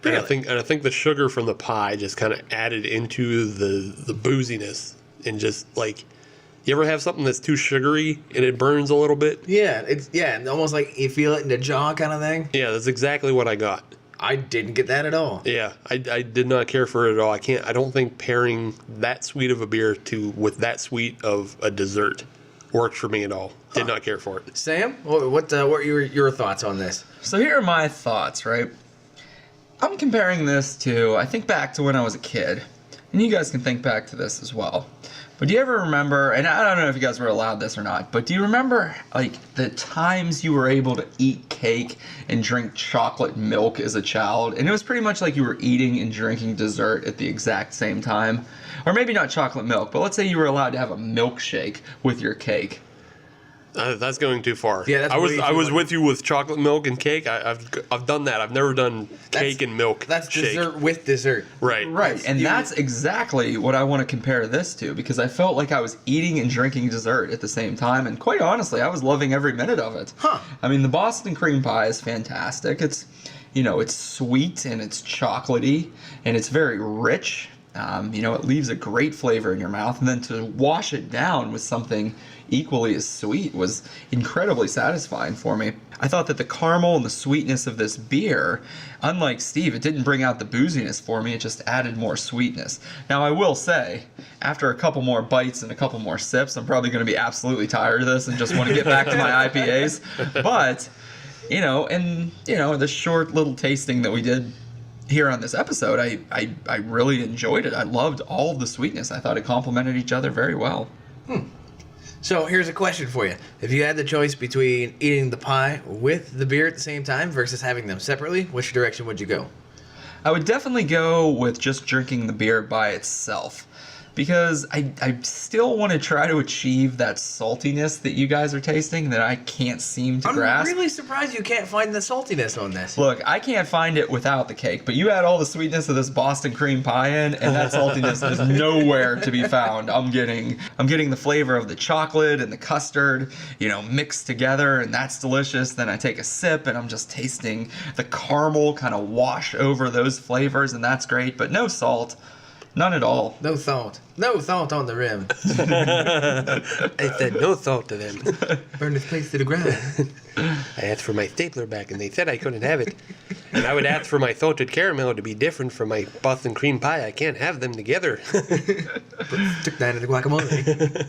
S1: And I
S2: Really?
S1: think the sugar from the pie just kind of added into the booziness and just like you ever have something that's too sugary and it burns a little bit?
S2: Yeah, and almost like you feel it in the jaw kind of thing.
S1: Yeah, that's exactly what I got.
S2: I didn't get that at all.
S1: Yeah, I did not care for it at all. I don't think pairing that sweet of a beer with that sweet of a dessert worked for me at all. Did not care for it.
S2: Sam, what were your thoughts on this?
S3: So here are my thoughts, right? I'm comparing this to, I think back to when I was a kid. And you guys can think back to this as well. But do you ever remember, and I don't know if you guys were allowed this or not, but do you remember like the times you were able to eat cake and drink chocolate milk as a child? And it was pretty much like you were eating and drinking dessert at the exact same time. Or maybe not chocolate milk, but let's say you were allowed to have a milkshake with your cake.
S1: That's going too far.
S2: Yeah, that's
S1: I was
S2: way too
S1: I was
S2: much.
S1: with you with chocolate milk and cake. I've done that. I've never done cake and milk.
S2: That's
S1: shake.
S2: dessert with dessert.
S1: Right.
S3: Right, and
S2: you-
S3: that's exactly what I want to compare this to, because I felt like I was eating and drinking dessert at the same time, and quite honestly, I was loving every minute of it.
S2: Huh.
S3: I mean, the Boston cream pie is fantastic. It's, it's sweet and it's chocolatey and it's very rich. It leaves a great flavor in your mouth, and then to wash it down with something equally as sweet was incredibly satisfying for me. I thought that the caramel and the sweetness of this beer, unlike Steve, it didn't bring out the booziness for me, it just added more sweetness. Now I will say, after a couple more bites and a couple more sips, I'm probably going to be absolutely tired of this and just want to get back to my IPAs. But, the short little tasting that we did here on this episode, I really enjoyed it. I loved all of the sweetness. I thought it complemented each other very well.
S2: So here's a question for you. If you had the choice between eating the pie with the beer at the same time versus having them separately, which direction would you go?
S3: I would definitely go with just drinking the beer by itself, because I still want to try to achieve that saltiness that you guys are tasting that I can't seem to
S2: I'm
S3: grasp.
S2: really surprised you can't find the saltiness on this.
S3: Look, I can't find it without the cake, but you add all the sweetness of this Boston cream pie in, and that saltiness is nowhere to be found. I'm getting the flavor of the chocolate and the custard, mixed together, and that's delicious. Then I take a sip, and I'm just tasting the caramel kind of wash over those flavors, and that's great, but no salt. None at all.
S2: No salt. No salt on the rim.
S1: I said no salt to them.
S2: Burn this place to the ground.
S1: I asked for my stapler back, and they said I couldn't have it. And I would ask for my salted caramel to be different from my Boston cream pie. I can't have them together.
S2: Took that in the guacamole.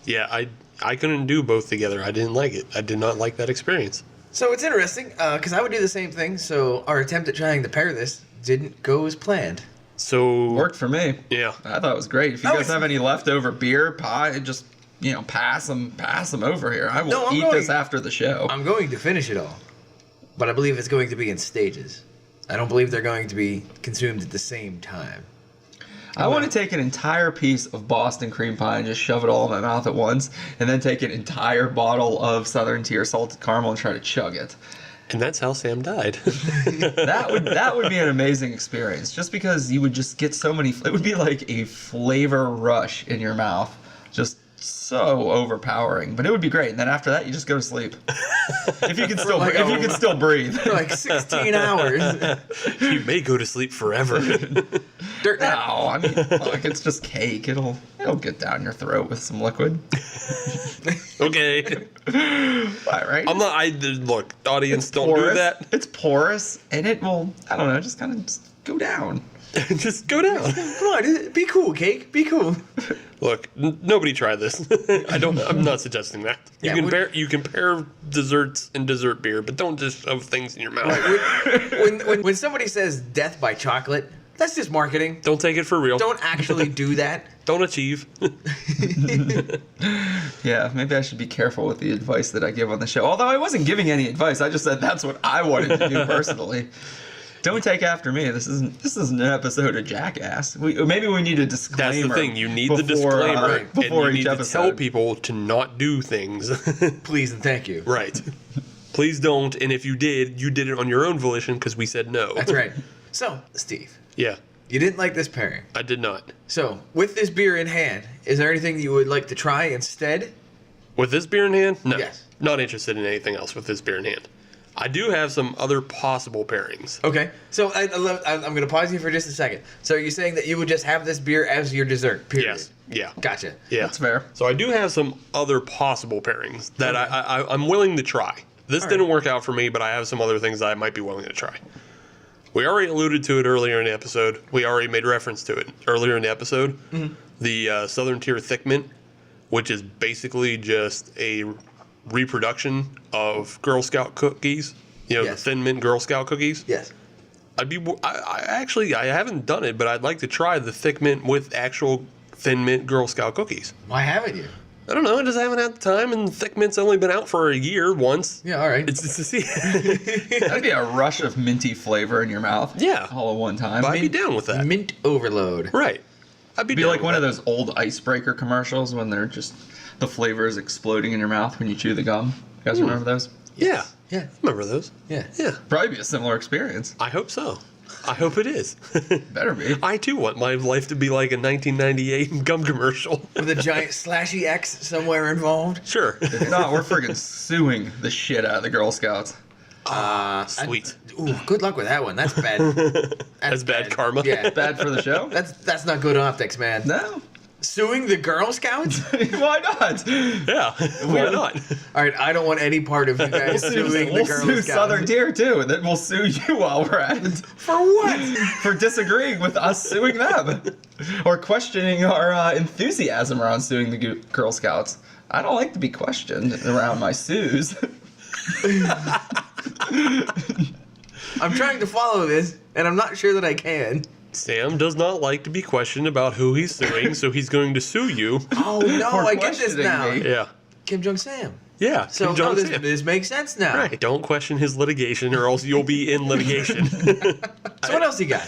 S1: Yeah, I couldn't do both together. I didn't like it. I did not like that experience.
S2: So it's interesting, because I would do the same thing. So our attempt at trying to pair this didn't go as planned.
S1: So
S3: Worked for me.
S1: yeah,
S3: I thought it was great. If you
S2: No,
S3: guys
S2: it's-
S3: have any leftover beer, pie, just pass them over here. I will
S2: No, I'm
S3: eat
S2: going-
S3: this after the show.
S2: I'm going to finish it all, but I believe it's going to be in stages. I don't believe they're going to be consumed at the same time.
S3: I want to take an entire piece of Boston cream pie and just shove it all in my mouth at once, and then take an entire bottle of Southern Tier salted caramel and try to chug it.
S1: and that's how Sam died.
S3: That would be an amazing experience, just because you would just get so many. It would be like a flavor rush in your mouth, just so overpowering. But it would be great. And then after that, you just go to sleep. If you can still,
S2: like
S3: if you can still breathe.
S2: For like 16 hours.
S1: You may go to sleep forever.
S2: Dirt
S3: No,
S2: nap.
S3: I mean, look, it's just cake. It'll get down your throat with some liquid.
S1: Okay.
S3: All right.
S1: I'm not. Look, audience, don't do that.
S3: It's porous, and it will. I don't know. Just kind of just go down.
S1: Just go down.
S2: Come on, be cool, Cake. Be cool.
S1: Look, nobody try this. I'm not suggesting that.
S2: Yeah,
S1: You can pair desserts and dessert beer, but don't just shove things in your mouth.
S2: When somebody says death by chocolate, that's just marketing.
S1: Don't take it for real.
S2: Don't actually do that.
S1: Don't achieve.
S3: Yeah, maybe I should be careful with the advice that I give on the show. Although I wasn't giving any advice, I just said that's what I wanted to do personally. Don't take after me. This isn't an episode of Jackass. Maybe we need a disclaimer.
S1: That's the thing. You need the
S3: before,
S1: disclaimer, and
S3: before
S1: you
S3: each
S1: need
S3: episode.
S1: to tell people to not do things.
S2: Please and thank you.
S1: Right. Please don't. And if you did it on your own volition because we said no.
S2: That's right. So, Steve,
S1: Yeah.
S2: You didn't like this pairing.
S1: I did not.
S2: So, with this beer in hand, is there anything you would like to try instead?
S1: With this beer in hand? No.
S2: Yes.
S1: Not interested in anything else with this beer in hand. I do have some other possible pairings.
S2: Okay. So, I'm going to pause you for just a second. So, you're saying that you would just have this beer as your dessert, period?
S1: Yes. Yeah.
S2: Gotcha.
S1: Yeah.
S3: That's fair.
S1: So I do have some other possible pairings that
S2: Okay.
S1: I'm willing to try. This
S2: All
S1: didn't
S2: right.
S1: work out for me, but I have some other things that I might be willing to try. We already alluded to it earlier in the episode. We already made reference to it earlier in the episode.
S2: Mm-hmm.
S1: The Southern Tier Thick Mint, which is basically just a reproduction of Girl Scout cookies. You know,
S2: Yes.
S1: the Thin Mint Girl Scout cookies.
S2: Yes.
S1: I haven't done it, but I'd like to try the Thick Mint with actual Thin Mint Girl Scout cookies.
S2: Why haven't you?
S1: I don't know. I just haven't had the time, and Thick Mint's only been out for a year once.
S2: Yeah, all right.
S1: It's to see.
S3: That'd be a rush of minty flavor in your mouth.
S1: Yeah.
S3: All at one time.
S1: I'd be down with that.
S2: Mint overload.
S1: Right. I'd be
S3: It'd be
S1: down
S3: like
S1: with
S3: one of
S1: that.
S3: those old icebreaker commercials when they're just the flavor is exploding in your mouth when you chew the gum. You guys remember those?
S1: Yeah.
S2: Yeah.
S1: Remember those?
S2: Yeah.
S1: Yeah.
S3: Probably be a similar experience.
S1: I hope so. I hope it is.
S3: Better be.
S1: I too want my life to be like a 1998 gum commercial.
S2: With a giant slashy X somewhere involved.
S1: Sure.
S3: If not, we're friggin' suing the shit out of the Girl Scouts.
S1: Sweet.
S2: Ooh, good luck with that one. That's bad.
S1: That's bad karma.
S2: Yeah.
S3: Bad for the show?
S2: That's not good optics, man.
S3: No.
S2: Suing the Girl Scouts?
S3: Why not?
S1: Yeah. Why not?
S2: All right, I don't want any part of you guys suing the
S3: We'll
S2: Girl
S3: sue
S2: Scouts.
S3: Southern Tier too, and then we'll sue you while we're at it.
S2: For what?
S3: For disagreeing with us suing them. Or questioning our enthusiasm around suing the Girl Scouts. I don't like to be questioned around my sues.
S2: I'm trying to follow this, and I'm not sure that I can.
S1: Sam does not like to be questioned about who he's suing, so he's going to sue you.
S2: Oh no,
S3: For
S2: I get this
S3: questioning
S2: now.
S3: me.
S1: Yeah.
S2: Kim Jong Sam.
S1: Yeah.
S2: So
S1: Kim Jong-un.
S2: this makes sense now.
S1: Right. Don't question his litigation, or else you'll be in litigation.
S2: So what else you got?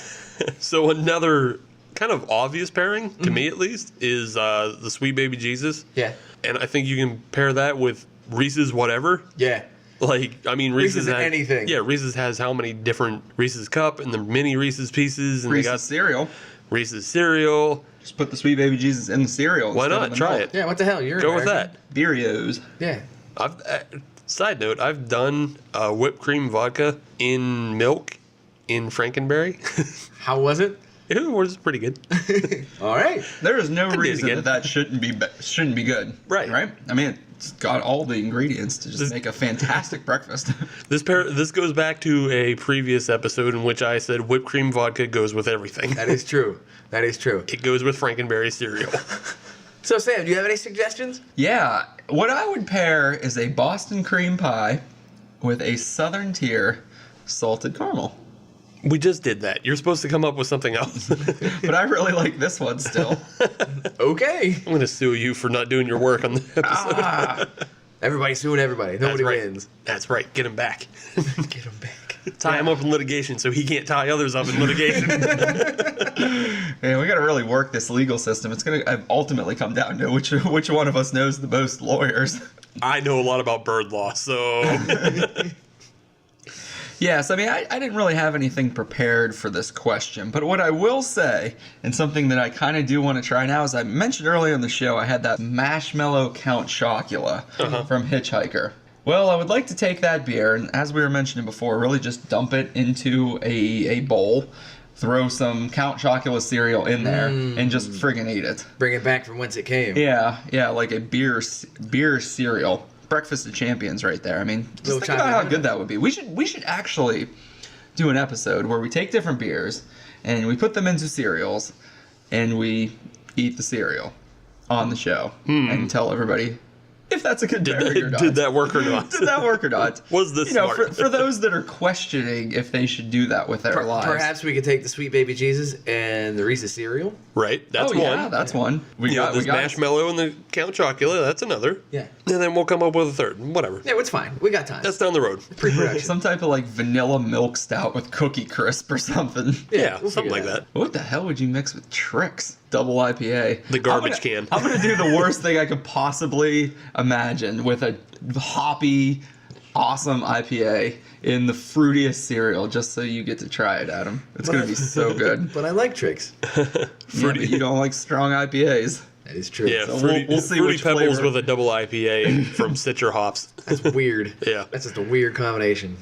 S1: So another kind of obvious pairing, to me at least, is the Sweet Baby Jesus.
S2: Yeah.
S1: And I think you can pair that with Reese's whatever.
S2: Yeah.
S1: Like, I mean,
S2: Reese's
S1: has,
S2: anything.
S1: Yeah, Reese's has how many different Reese's Cup and the mini Reese's Pieces, and
S3: Reese's
S1: they got
S3: cereal.
S1: Reese's cereal.
S3: Just put the Sweet Baby Jesus in the cereal.
S1: Why
S3: instead
S1: not?
S3: of the
S1: Try
S3: milk.
S1: it.
S2: Yeah, what the hell? You're
S1: Go with
S2: American.
S1: that.
S3: Beerios.
S2: Yeah.
S1: Side note, I've done whipped cream vodka in milk in Frankenberry.
S2: How was it?
S1: It was pretty good.
S2: All right.
S3: There is no
S1: do it
S3: reason
S1: again.
S3: that shouldn't be good.
S1: Right.
S3: Right? I mean, it's got all the ingredients to just make a fantastic breakfast.
S1: This goes back to a previous episode in which I said whipped cream vodka goes with everything.
S2: That is true. That is true.
S1: It goes with Frankenberry cereal.
S2: So Sam, do you have any suggestions?
S3: Yeah, what I would pair is a Boston cream pie with a Southern Tier salted caramel.
S1: We just did that. You're supposed to come up with something else.
S3: But I really like this one still.
S2: Okay.
S1: I'm going to sue you for not doing your work on the episode.
S2: Everybody's suing everybody.
S1: That's
S2: Nobody
S1: right.
S2: wins.
S1: That's right. Get him back.
S2: Get him back.
S1: Tie him up in litigation so he can't tie others up in litigation.
S3: Man, we got to really work this legal system. It's going to ultimately come down to which one of us knows the most lawyers.
S1: I know a lot about bird law, so
S3: Yes, I mean, I didn't really have anything prepared for this question, but what I will say, and something that I kind of do want to try now, is I mentioned earlier in the show, I had that marshmallow Count Chocula from Hitchhiker. Well, I would like to take that beer, and as we were mentioning before, really just dump it into a bowl, throw some Count Chocula cereal in there, and just friggin' eat it.
S2: Bring it back from whence it came.
S3: Yeah, like a beer cereal. Breakfast of champions right there. I mean, just
S2: Little
S3: think about how
S2: chocolate
S3: good that would be. We should actually do an episode where we take different beers and we put them into cereals and we eat the cereal on the show and tell everybody if that's a good pairing or not.
S1: did that work or not?
S3: Did that work or not?
S1: Was this
S3: for,
S1: smart?
S3: for those that are questioning if they should do that with their lives?
S2: Perhaps we could take the Sweet Baby Jesus and the Reese's cereal.
S1: Right, that's
S3: oh, yeah,
S1: one.
S3: that's one.
S1: We got this marshmallow and the Count Chocula. That's another.
S2: Yeah.
S1: And then we'll come up with a third. Whatever.
S2: Yeah, it's fine. We got time.
S1: That's down the road.
S2: pre-production.
S3: Some type of like vanilla milk stout with cookie crisp or something.
S1: Yeah,
S2: we'll
S1: something
S2: figure
S1: like
S2: that
S1: that.
S3: What the hell would you mix with Trix? Double IPA.
S1: The garbage can.
S3: I'm gonna do the worst thing I could possibly imagine with a hoppy awesome IPA in the fruitiest cereal just so you get to try it, Adam. It's going to be so good.
S2: But I like tricks.
S3: Yeah, but you don't like strong IPAs.
S2: That is true.
S1: Yeah,
S3: So
S1: fruity,
S3: we'll see
S1: fruity
S3: which
S1: pebbles
S3: flavor.
S1: with a double IPA from Citra hops.
S2: That's weird.
S1: Yeah.
S2: That's just a weird combination.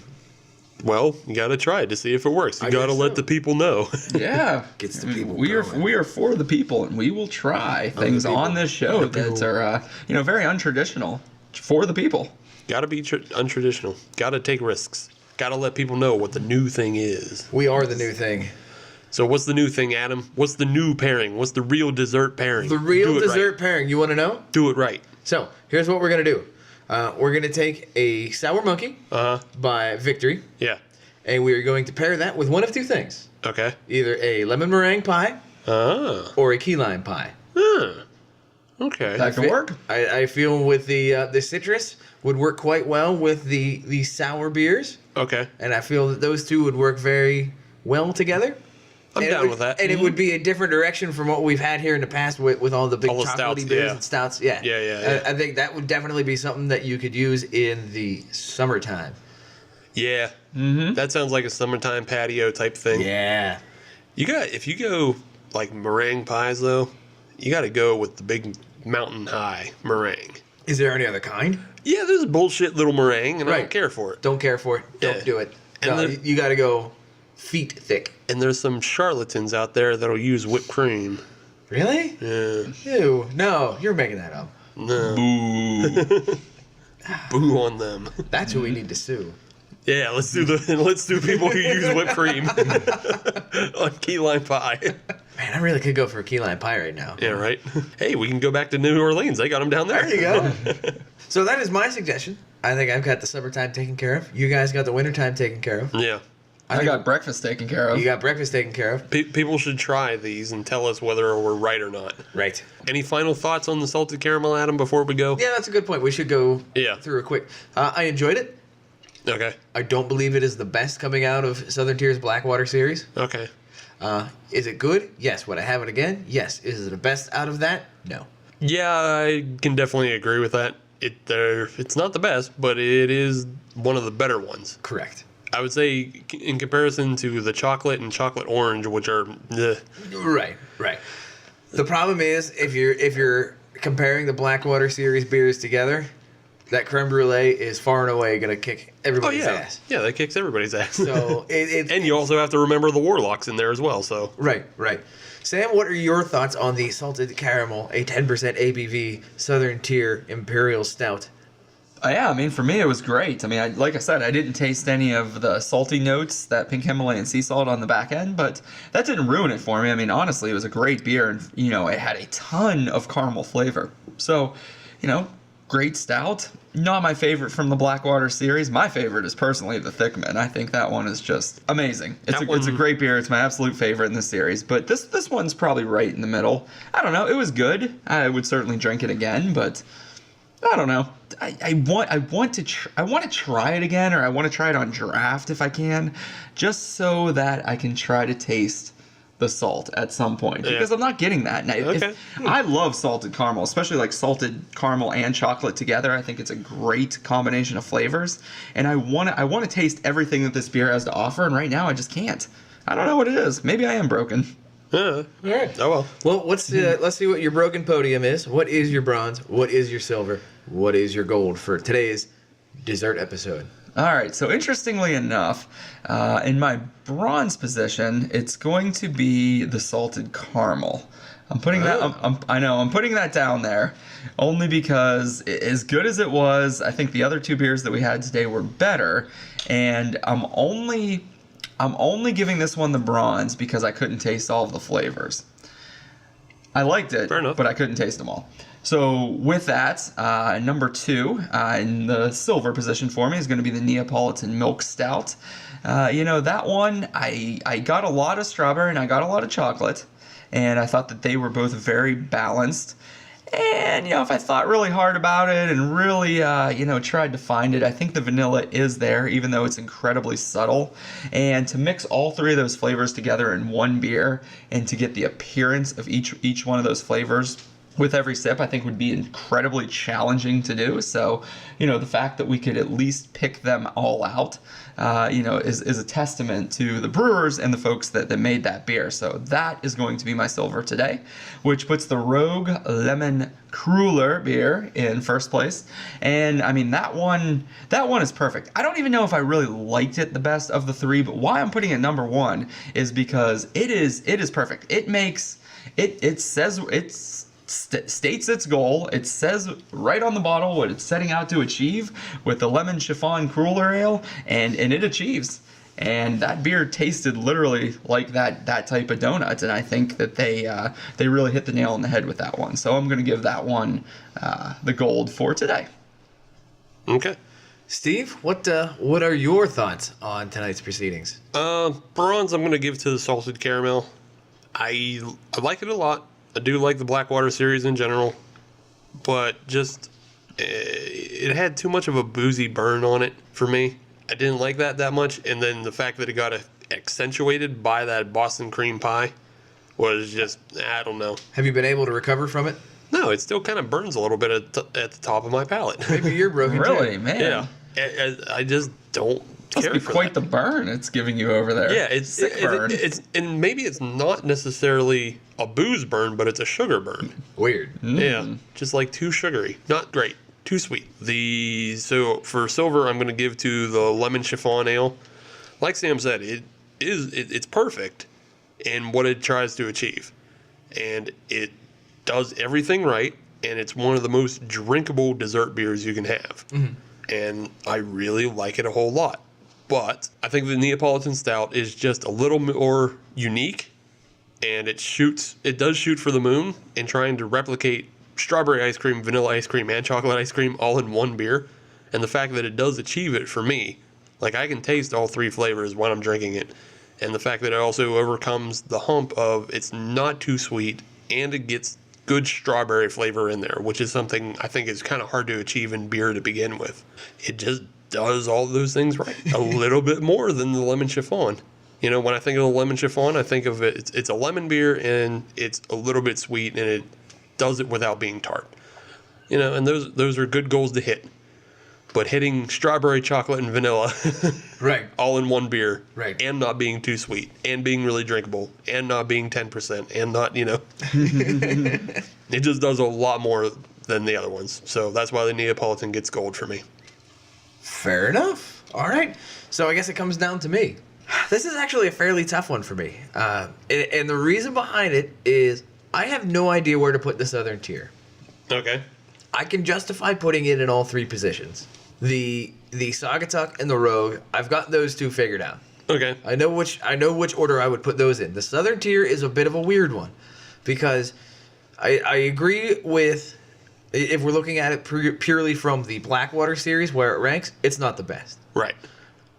S1: Well, you got to try it to see if it works. You
S2: I
S1: got to
S2: guess
S1: let
S2: so.
S1: the people know.
S3: Yeah.
S2: Gets the
S3: I mean,
S2: people
S3: we are
S2: going.
S3: we are for the people, and we will try things
S2: people.
S3: on this show that are very untraditional for the people.
S1: Got to be untraditional. Got to take risks. Got to let people know what the new thing is.
S2: We are the new thing.
S1: So what's the new thing, Adam? What's the new pairing? What's the real dessert pairing?
S2: The real
S1: Do it
S2: dessert
S1: Right.
S2: pairing. You want to know?
S1: Do it right.
S2: So here's what we're gonna do. We're gonna take a Sour Monkey by Victory,
S1: Yeah.
S2: and we are going to pair that with one of two things:
S1: Okay.
S2: either a lemon meringue pie
S1: Ah.
S2: or a key lime pie.
S1: Okay.
S3: That can work.
S2: I feel with the citrus would work quite well with the sour beers,
S1: Okay.
S2: and I feel that those two would work very well together.
S1: I'm
S2: And it
S1: down
S2: would-
S1: with that.
S2: And it would be a different direction from what we've had here in the past with all the big
S1: All the
S2: chocolatey
S1: stouts,
S2: beers
S1: yeah.
S2: and stouts. Yeah.
S1: Yeah.
S2: I think that would definitely be something that you could use in the summertime.
S1: Yeah. Mm-hmm. That sounds like a summertime patio type thing.
S2: Yeah.
S1: If you go like meringue pies though, you got to go with the big mountain high meringue.
S2: Is there any other kind?
S1: Yeah, there's bullshit little meringue, and I
S2: Right.
S1: don't care for it.
S2: Don't care for it. Don't
S1: Yeah.
S2: do it.
S1: And
S2: No,
S1: then-
S2: you got to go feet thick.
S1: And there's some charlatans out there that'll use whipped cream.
S2: Really?
S1: Yeah.
S2: Ew. No, you're making that up.
S1: No.
S3: Ooh.
S1: Boo on them.
S2: That's who we need to sue.
S1: Yeah, let's do people who use whipped cream on key lime pie.
S2: Man, I really could go for a key lime pie right now.
S1: Yeah, right. Hey, we can go back to New Orleans. They got them down there.
S2: There you go. So that is my suggestion. I think I've got the summertime taken care of. You guys got the wintertime taken care of.
S1: Yeah.
S3: I got breakfast taken care of.
S2: You got breakfast taken care of.
S1: People should try these and tell us whether we're right or not.
S2: Right.
S1: Any final thoughts on the salted caramel, Adam, before we go?
S2: Yeah, that's a good point. We should go
S1: Yeah.
S2: through a quick. I enjoyed it.
S1: Okay.
S2: I don't believe it is the best coming out of Southern Tier's Blackwater series.
S1: Okay.
S2: Is it good? Yes. Would I have it again? Yes. Is it the best out of that? No.
S1: Yeah, I can definitely agree with that. It's not the best, but it is one of the better ones.
S2: Correct.
S1: I would say in comparison to the chocolate and chocolate orange, which are
S2: Right. Right. The problem is if you're comparing the Blackwater series beers together, that creme brulee is far and away going to kick
S1: oh
S2: everybody's
S1: yeah,
S2: ass.
S1: yeah, that kicks everybody's ass.
S2: So
S1: and you also have to remember the warlocks in there as well. So
S2: Right, right. Sam, what are your thoughts on the salted caramel, a 10% ABV Southern Tier Imperial Stout?
S3: Yeah, I mean, for me, it was great. I mean, like I said, I didn't taste any of the salty notes, that pink Himalayan sea salt on the back end, but that didn't ruin it for me. I mean, honestly, it was a great beer, and, it had a ton of caramel flavor. So, great stout. Not my favorite from the Blackwater series. My favorite is personally the Thickman. I think that one is just amazing. It's a great beer. It's my absolute favorite in the series, but this one's probably right in the middle. I don't know. It was good. I would certainly drink it again, but I don't know. I want to try it again, or I want to try it on draft if I can, just so that I can try to taste the salt at some point, because I'm not getting that. And I love salted caramel, especially like salted caramel and chocolate together. I think it's a great combination of flavors, and I want to taste everything that this beer has to offer. And right now, I just can't. I don't know what it is. Maybe I am broken.
S2: All right.
S1: Oh well.
S2: Well, let's see what your broken podium is. What is your bronze? What is your silver? What is your gold for today's dessert episode?
S3: All right, so interestingly enough, in my bronze position, it's going to be the salted caramel. I'm putting that. I'm putting that down there, only because as good as it was, I think the other two beers that we had today were better, and I'm only giving this one the bronze because I couldn't taste all of the flavors. I liked it,
S1: Fair enough.
S3: but I couldn't taste them all. So with that, number 2 in the silver position for me is going to be the Neapolitan Milk Stout. That one, I got a lot of strawberry and I got a lot of chocolate, and I thought that they were both very balanced. And, if I thought really hard about it and really, tried to find it, I think the vanilla is there, even though it's incredibly subtle. And to mix all three of those flavors together in one beer and to get the appearance of each one of those flavors with every sip, I think would be incredibly challenging to do. So, the fact that we could at least pick them all out, is a testament to the brewers and the folks that made that beer. So that is going to be my silver today, which puts the Rogue Lemon Cruller beer in first place. And I mean, that one is perfect. I don't even know if I really liked it the best of the three, but why I'm putting it number one is because it is perfect. It makes it says states its goal. It says right on the bottle what it's setting out to achieve with the lemon chiffon cruller ale, and it achieves. And that beer tasted literally like that type of donut, and I think that they really hit the nail on the head with that one. So I'm going to give that one the gold for today.
S1: Okay.
S2: Steve, what are your thoughts on tonight's proceedings?
S1: Bronze I'm going to give to the salted caramel. I like it a lot. I do like the Blackwater series in general, but just it had too much of a boozy burn on it for me. I didn't like that much, and then the fact that it got accentuated by that Boston cream pie was just, I don't know.
S2: Have you been able to recover from it?
S1: No, it still kind of burns a little bit at the top of my palate.
S2: Maybe you're broken
S3: Really,
S2: too.
S3: man.
S1: Yeah, I just don't
S3: Must
S1: care
S3: be
S1: for
S3: quite
S1: that.
S3: the burn it's giving you over there.
S1: Yeah, it's
S3: sick burn.
S1: and maybe it's not necessarily a booze burn, but it's a sugar burn.
S2: Weird.
S1: Yeah, just like too sugary, not great, too sweet. So for silver, I'm going to give to the lemon chiffon ale. Like Sam said, it's perfect in what it tries to achieve, and it does everything right. And it's one of the most drinkable dessert beers you can have. Mm-hmm. And I really like it a whole lot. But I think the Neapolitan Stout is just a little more unique, and it does shoot for the moon in trying to replicate strawberry ice cream, vanilla ice cream, and chocolate ice cream all in one beer. And the fact that it does achieve it for me, like I can taste all three flavors when I'm drinking it. And the fact that it also overcomes the hump of it's not too sweet, and it gets good strawberry flavor in there, which is something I think is kind of hard to achieve in beer to begin with. It just does all those things right. A little bit more than the lemon chiffon. When I think of the lemon chiffon, I think of it's a lemon beer, and it's a little bit sweet, and it does it without being tart. And those are good goals to hit. But hitting strawberry, chocolate, and vanilla
S2: Right.
S1: all in one beer,
S2: Right.
S1: and not being too sweet, and being really drinkable, and not being 10%, and not, it just does a lot more than the other ones. So that's why the Neapolitan gets gold for me.
S2: Fair enough. All right. So I guess it comes down to me. This is actually a fairly tough one for me. And the reason behind it is I have no idea where to put the Southern Tier.
S1: Okay.
S2: I can justify putting it in all three positions. The Saugatuck and the Rogue, I've got those two figured out.
S1: Okay.
S2: I know which order I would put those in. The Southern Tier is a bit of a weird one because I agree with, if we're looking at it purely from the Blackwater series where it ranks, it's not the best.
S1: Right.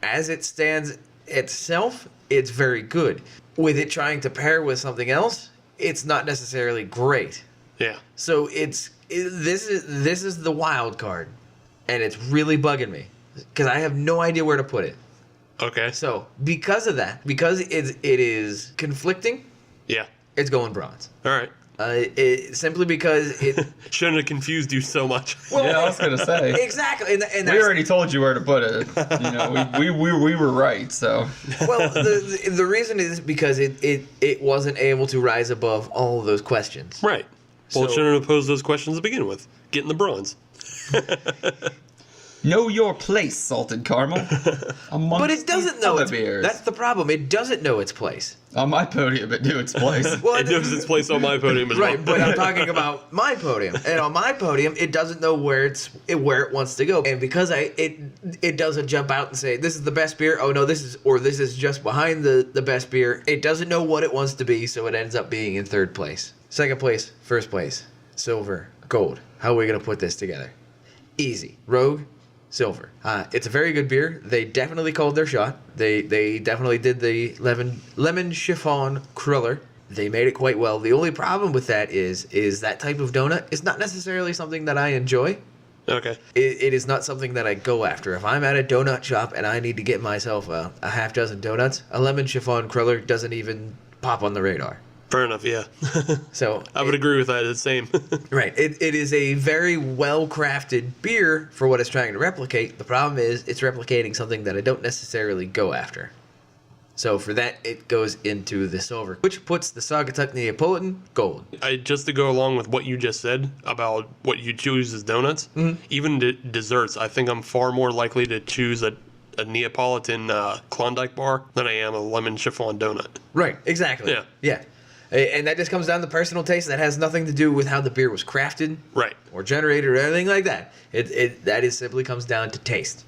S2: As it stands itself, it's very good. With it trying to pair with something else, it's not necessarily great.
S1: Yeah.
S2: So this is the wild card, and it's really bugging me because I have no idea where to put it.
S1: Okay.
S2: So because of that, because it is conflicting,
S1: Yeah.
S2: it's going bronze.
S1: All right.
S2: Simply because it.
S1: Shouldn't have confused you so much.
S3: Yeah, I was gonna say.
S2: Exactly, and
S3: We already told you where to put it. We were right. So.
S2: Well, the reason is because it wasn't able to rise above all of those questions.
S1: Right. Well, it
S2: So-
S1: shouldn't have posed those questions to begin with. Get in the bronze.
S3: Know your place, salted caramel. Amongst
S2: But it doesn't know
S3: other
S2: its
S3: beers.
S2: That's the problem. It doesn't know its place.
S3: On my podium, it knew its place.
S2: Well,
S1: It knows its place on my podium as
S2: right,
S1: well.
S2: but I'm talking about my podium, and on my podium, it doesn't know where it wants to go, and because it doesn't jump out and say this is the best beer. Oh no, this is just behind the best beer. It doesn't know what it wants to be, so it ends up being in third place, second place, first place, silver, gold. How are we gonna put this together? Easy. Rogue, silver. It's a very good beer. They definitely called their shot. They definitely did the lemon chiffon cruller. They made it quite well. The only problem with that is that type of donut is not necessarily something that I enjoy.
S1: Okay.
S2: It is not something that I go after. If I'm at a donut shop and I need to get myself a half dozen donuts, a lemon chiffon cruller doesn't even pop on the radar.
S1: Fair enough, yeah.
S2: So
S1: I would agree with that. It's the same.
S2: right, it is a very well crafted beer for what it's trying to replicate. The problem is it's replicating something that I don't necessarily go after. So for that, it goes into the silver, which puts the Saugatuck Neapolitan gold.
S1: Just to go along with what you just said about what you choose as donuts, even desserts, I think I'm far more likely to choose a Neapolitan Klondike bar than I am a lemon chiffon donut.
S2: Right, exactly.
S1: Yeah.
S2: Yeah. And that just comes down to personal taste. That has nothing to do with how the beer was crafted,
S1: Right.
S2: or generated, or anything like that. That is simply comes down to taste.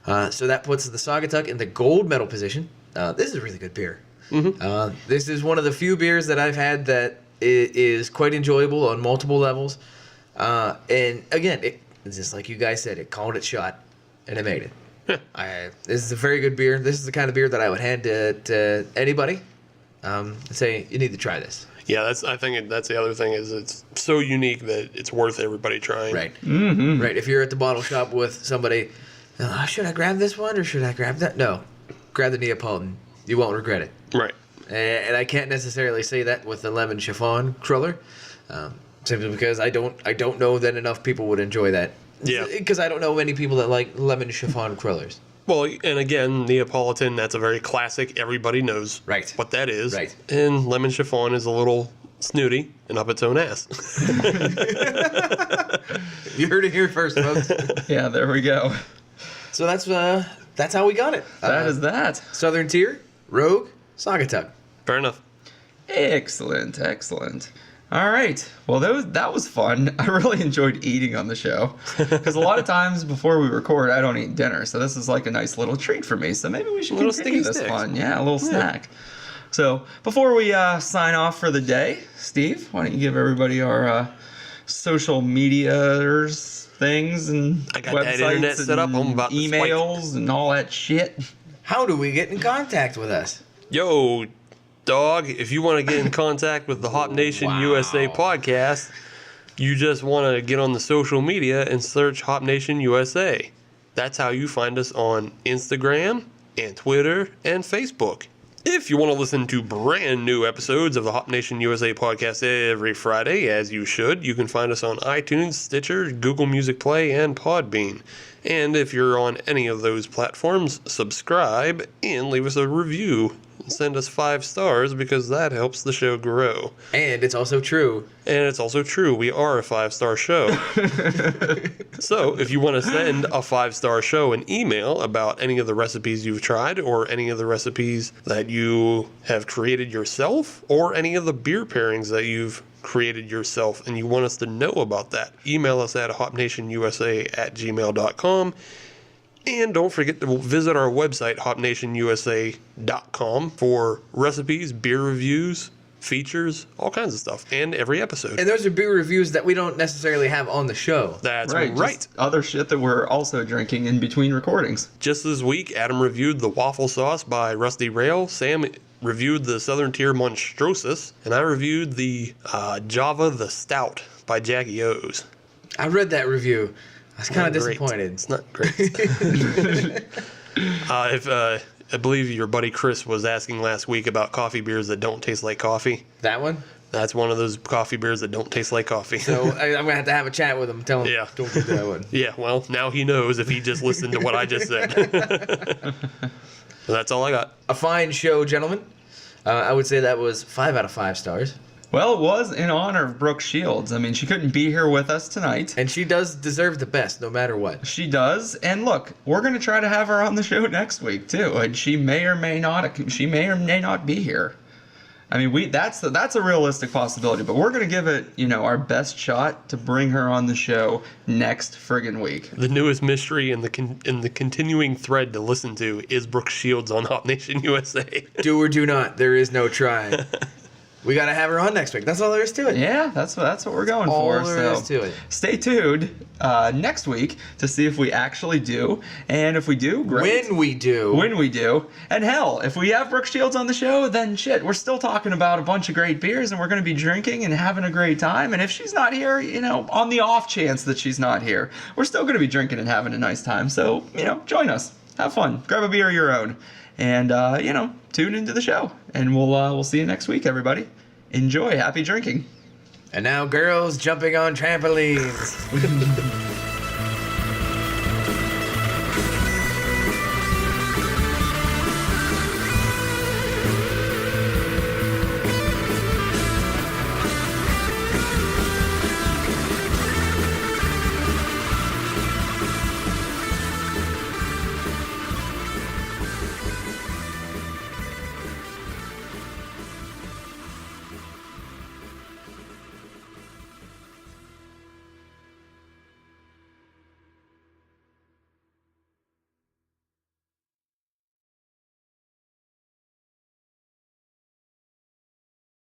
S2: So that puts the Saugatuck in the gold medal position. This is a really good beer. This is one of the few beers that I've had that is quite enjoyable on multiple levels. And again, it's just like you guys said, it called it shot, and it made it. This is a very good beer. This is the kind of beer that I would hand to anybody and say, you need to try this.
S1: Yeah, I think that's the other thing is it's so unique that it's worth everybody trying.
S2: Right. Right. If you're at the bottle shop with somebody, should I grab this one or should I grab that? No. Grab the Neapolitan. You won't regret it.
S1: Right.
S2: And I can't necessarily say that with the lemon chiffon cruller, simply because I don't know that enough people would enjoy that.
S1: Yeah.
S2: Because I don't know many people that like lemon chiffon crullers.
S1: Well, and again, Neapolitan, that's a very classic. Everybody knows
S2: Right.
S1: what that is.
S2: Right.
S1: And lemon chiffon is a little snooty and up its own ass.
S2: You heard it here first, folks.
S3: Yeah, there we go.
S2: So that's how we got it.
S3: That is that.
S2: Southern Tier, Rogue, Saugatuck.
S1: Fair enough.
S3: Excellent, excellent. All right. Well, that was fun. I really enjoyed eating on the show because a lot of times before we record, I don't eat dinner, so this is like a nice little treat for me. So maybe we should
S1: Little
S3: continue
S1: sticky
S3: this
S1: sticks.
S3: fun. Yeah, a little snack. So before we sign off for the day, Steve, why don't you give everybody our social medias things and
S1: I got
S3: websites
S1: that internet set up. I'm about to
S3: emails and all that shit.
S2: How do we get in contact with us?
S1: Yo, dog, if you want to get in contact with the Hop Nation USA podcast, you just want to get on the social media and search Hop Nation USA. That's how you find us on Instagram and Twitter and Facebook. If you want to listen to brand new episodes of the Hop Nation USA podcast every Friday, as you should, you can find us on iTunes, Stitcher, Google Music Play, and Podbean. And if you're on any of those platforms, subscribe and leave us a review. Send us 5 stars because that helps the show grow.
S2: And it's also true.
S1: And it's also true, we are a 5-star show. So if you want to send a 5-star show an email about any of the recipes you've tried or any of the recipes that you have created yourself or any of the beer pairings that you've created yourself and you want us to know about that, email us at hopnationusa@gmail.com. And don't forget to visit our website, hopnationusa.com, for recipes, beer reviews, features, all kinds of stuff, and every episode.
S2: And those are beer reviews that we don't necessarily have on the show.
S1: That's
S3: Right.
S1: right.
S3: Just other shit that we're also drinking in between recordings.
S1: Just this week, Adam reviewed the Waffle Sauce by Rusty Rail. Sam reviewed the Southern Tier Monstrosus. And I reviewed the Java the Stout by Jackie O's.
S2: I read that review. I was kind of
S1: Great.
S2: disappointed.
S1: It's not great. I believe your buddy Chris was asking last week about coffee beers that don't taste like coffee.
S2: That one?
S1: That's one of those coffee beers that don't taste like coffee.
S2: So I'm going to have a chat with him. Tell him,
S1: Yeah.
S2: don't do that one.
S1: Yeah, well, now he knows if he just listened to what I just said. So that's all I got.
S2: A fine show, gentlemen. I would say that was 5 out of 5 stars.
S3: Well, it was in honor of Brooke Shields. I mean, she couldn't be here with us tonight.
S2: And she does deserve the best, no matter what.
S3: She does. And look, we're going to try to have her on the show next week, too. And she may or may not be here. I mean, that's a realistic possibility, but we're going to give it, our best shot to bring her on the show next friggin' week.
S1: The newest mystery and the continuing thread to listen to is Brooke Shields on Hop Nation USA.
S2: Do or do not. There is no try. We got to have her on next week. That's all there is to it.
S3: Yeah, that's what we're going
S2: All
S3: for.
S2: there is to it.
S3: Stay tuned next week to see if we actually do, and if we do, great.
S2: When we do.
S3: And hell, if we have Brooke Shields on the show, then shit, we're still talking about a bunch of great beers, and we're going to be drinking and having a great time. And if she's not here, on the off chance that she's not here, we're still going to be drinking and having a nice time. So, join us, have fun, grab a beer of your own, and tune into the show. And we'll see you next week, everybody. Enjoy. Happy drinking.
S2: And now girls jumping on trampolines.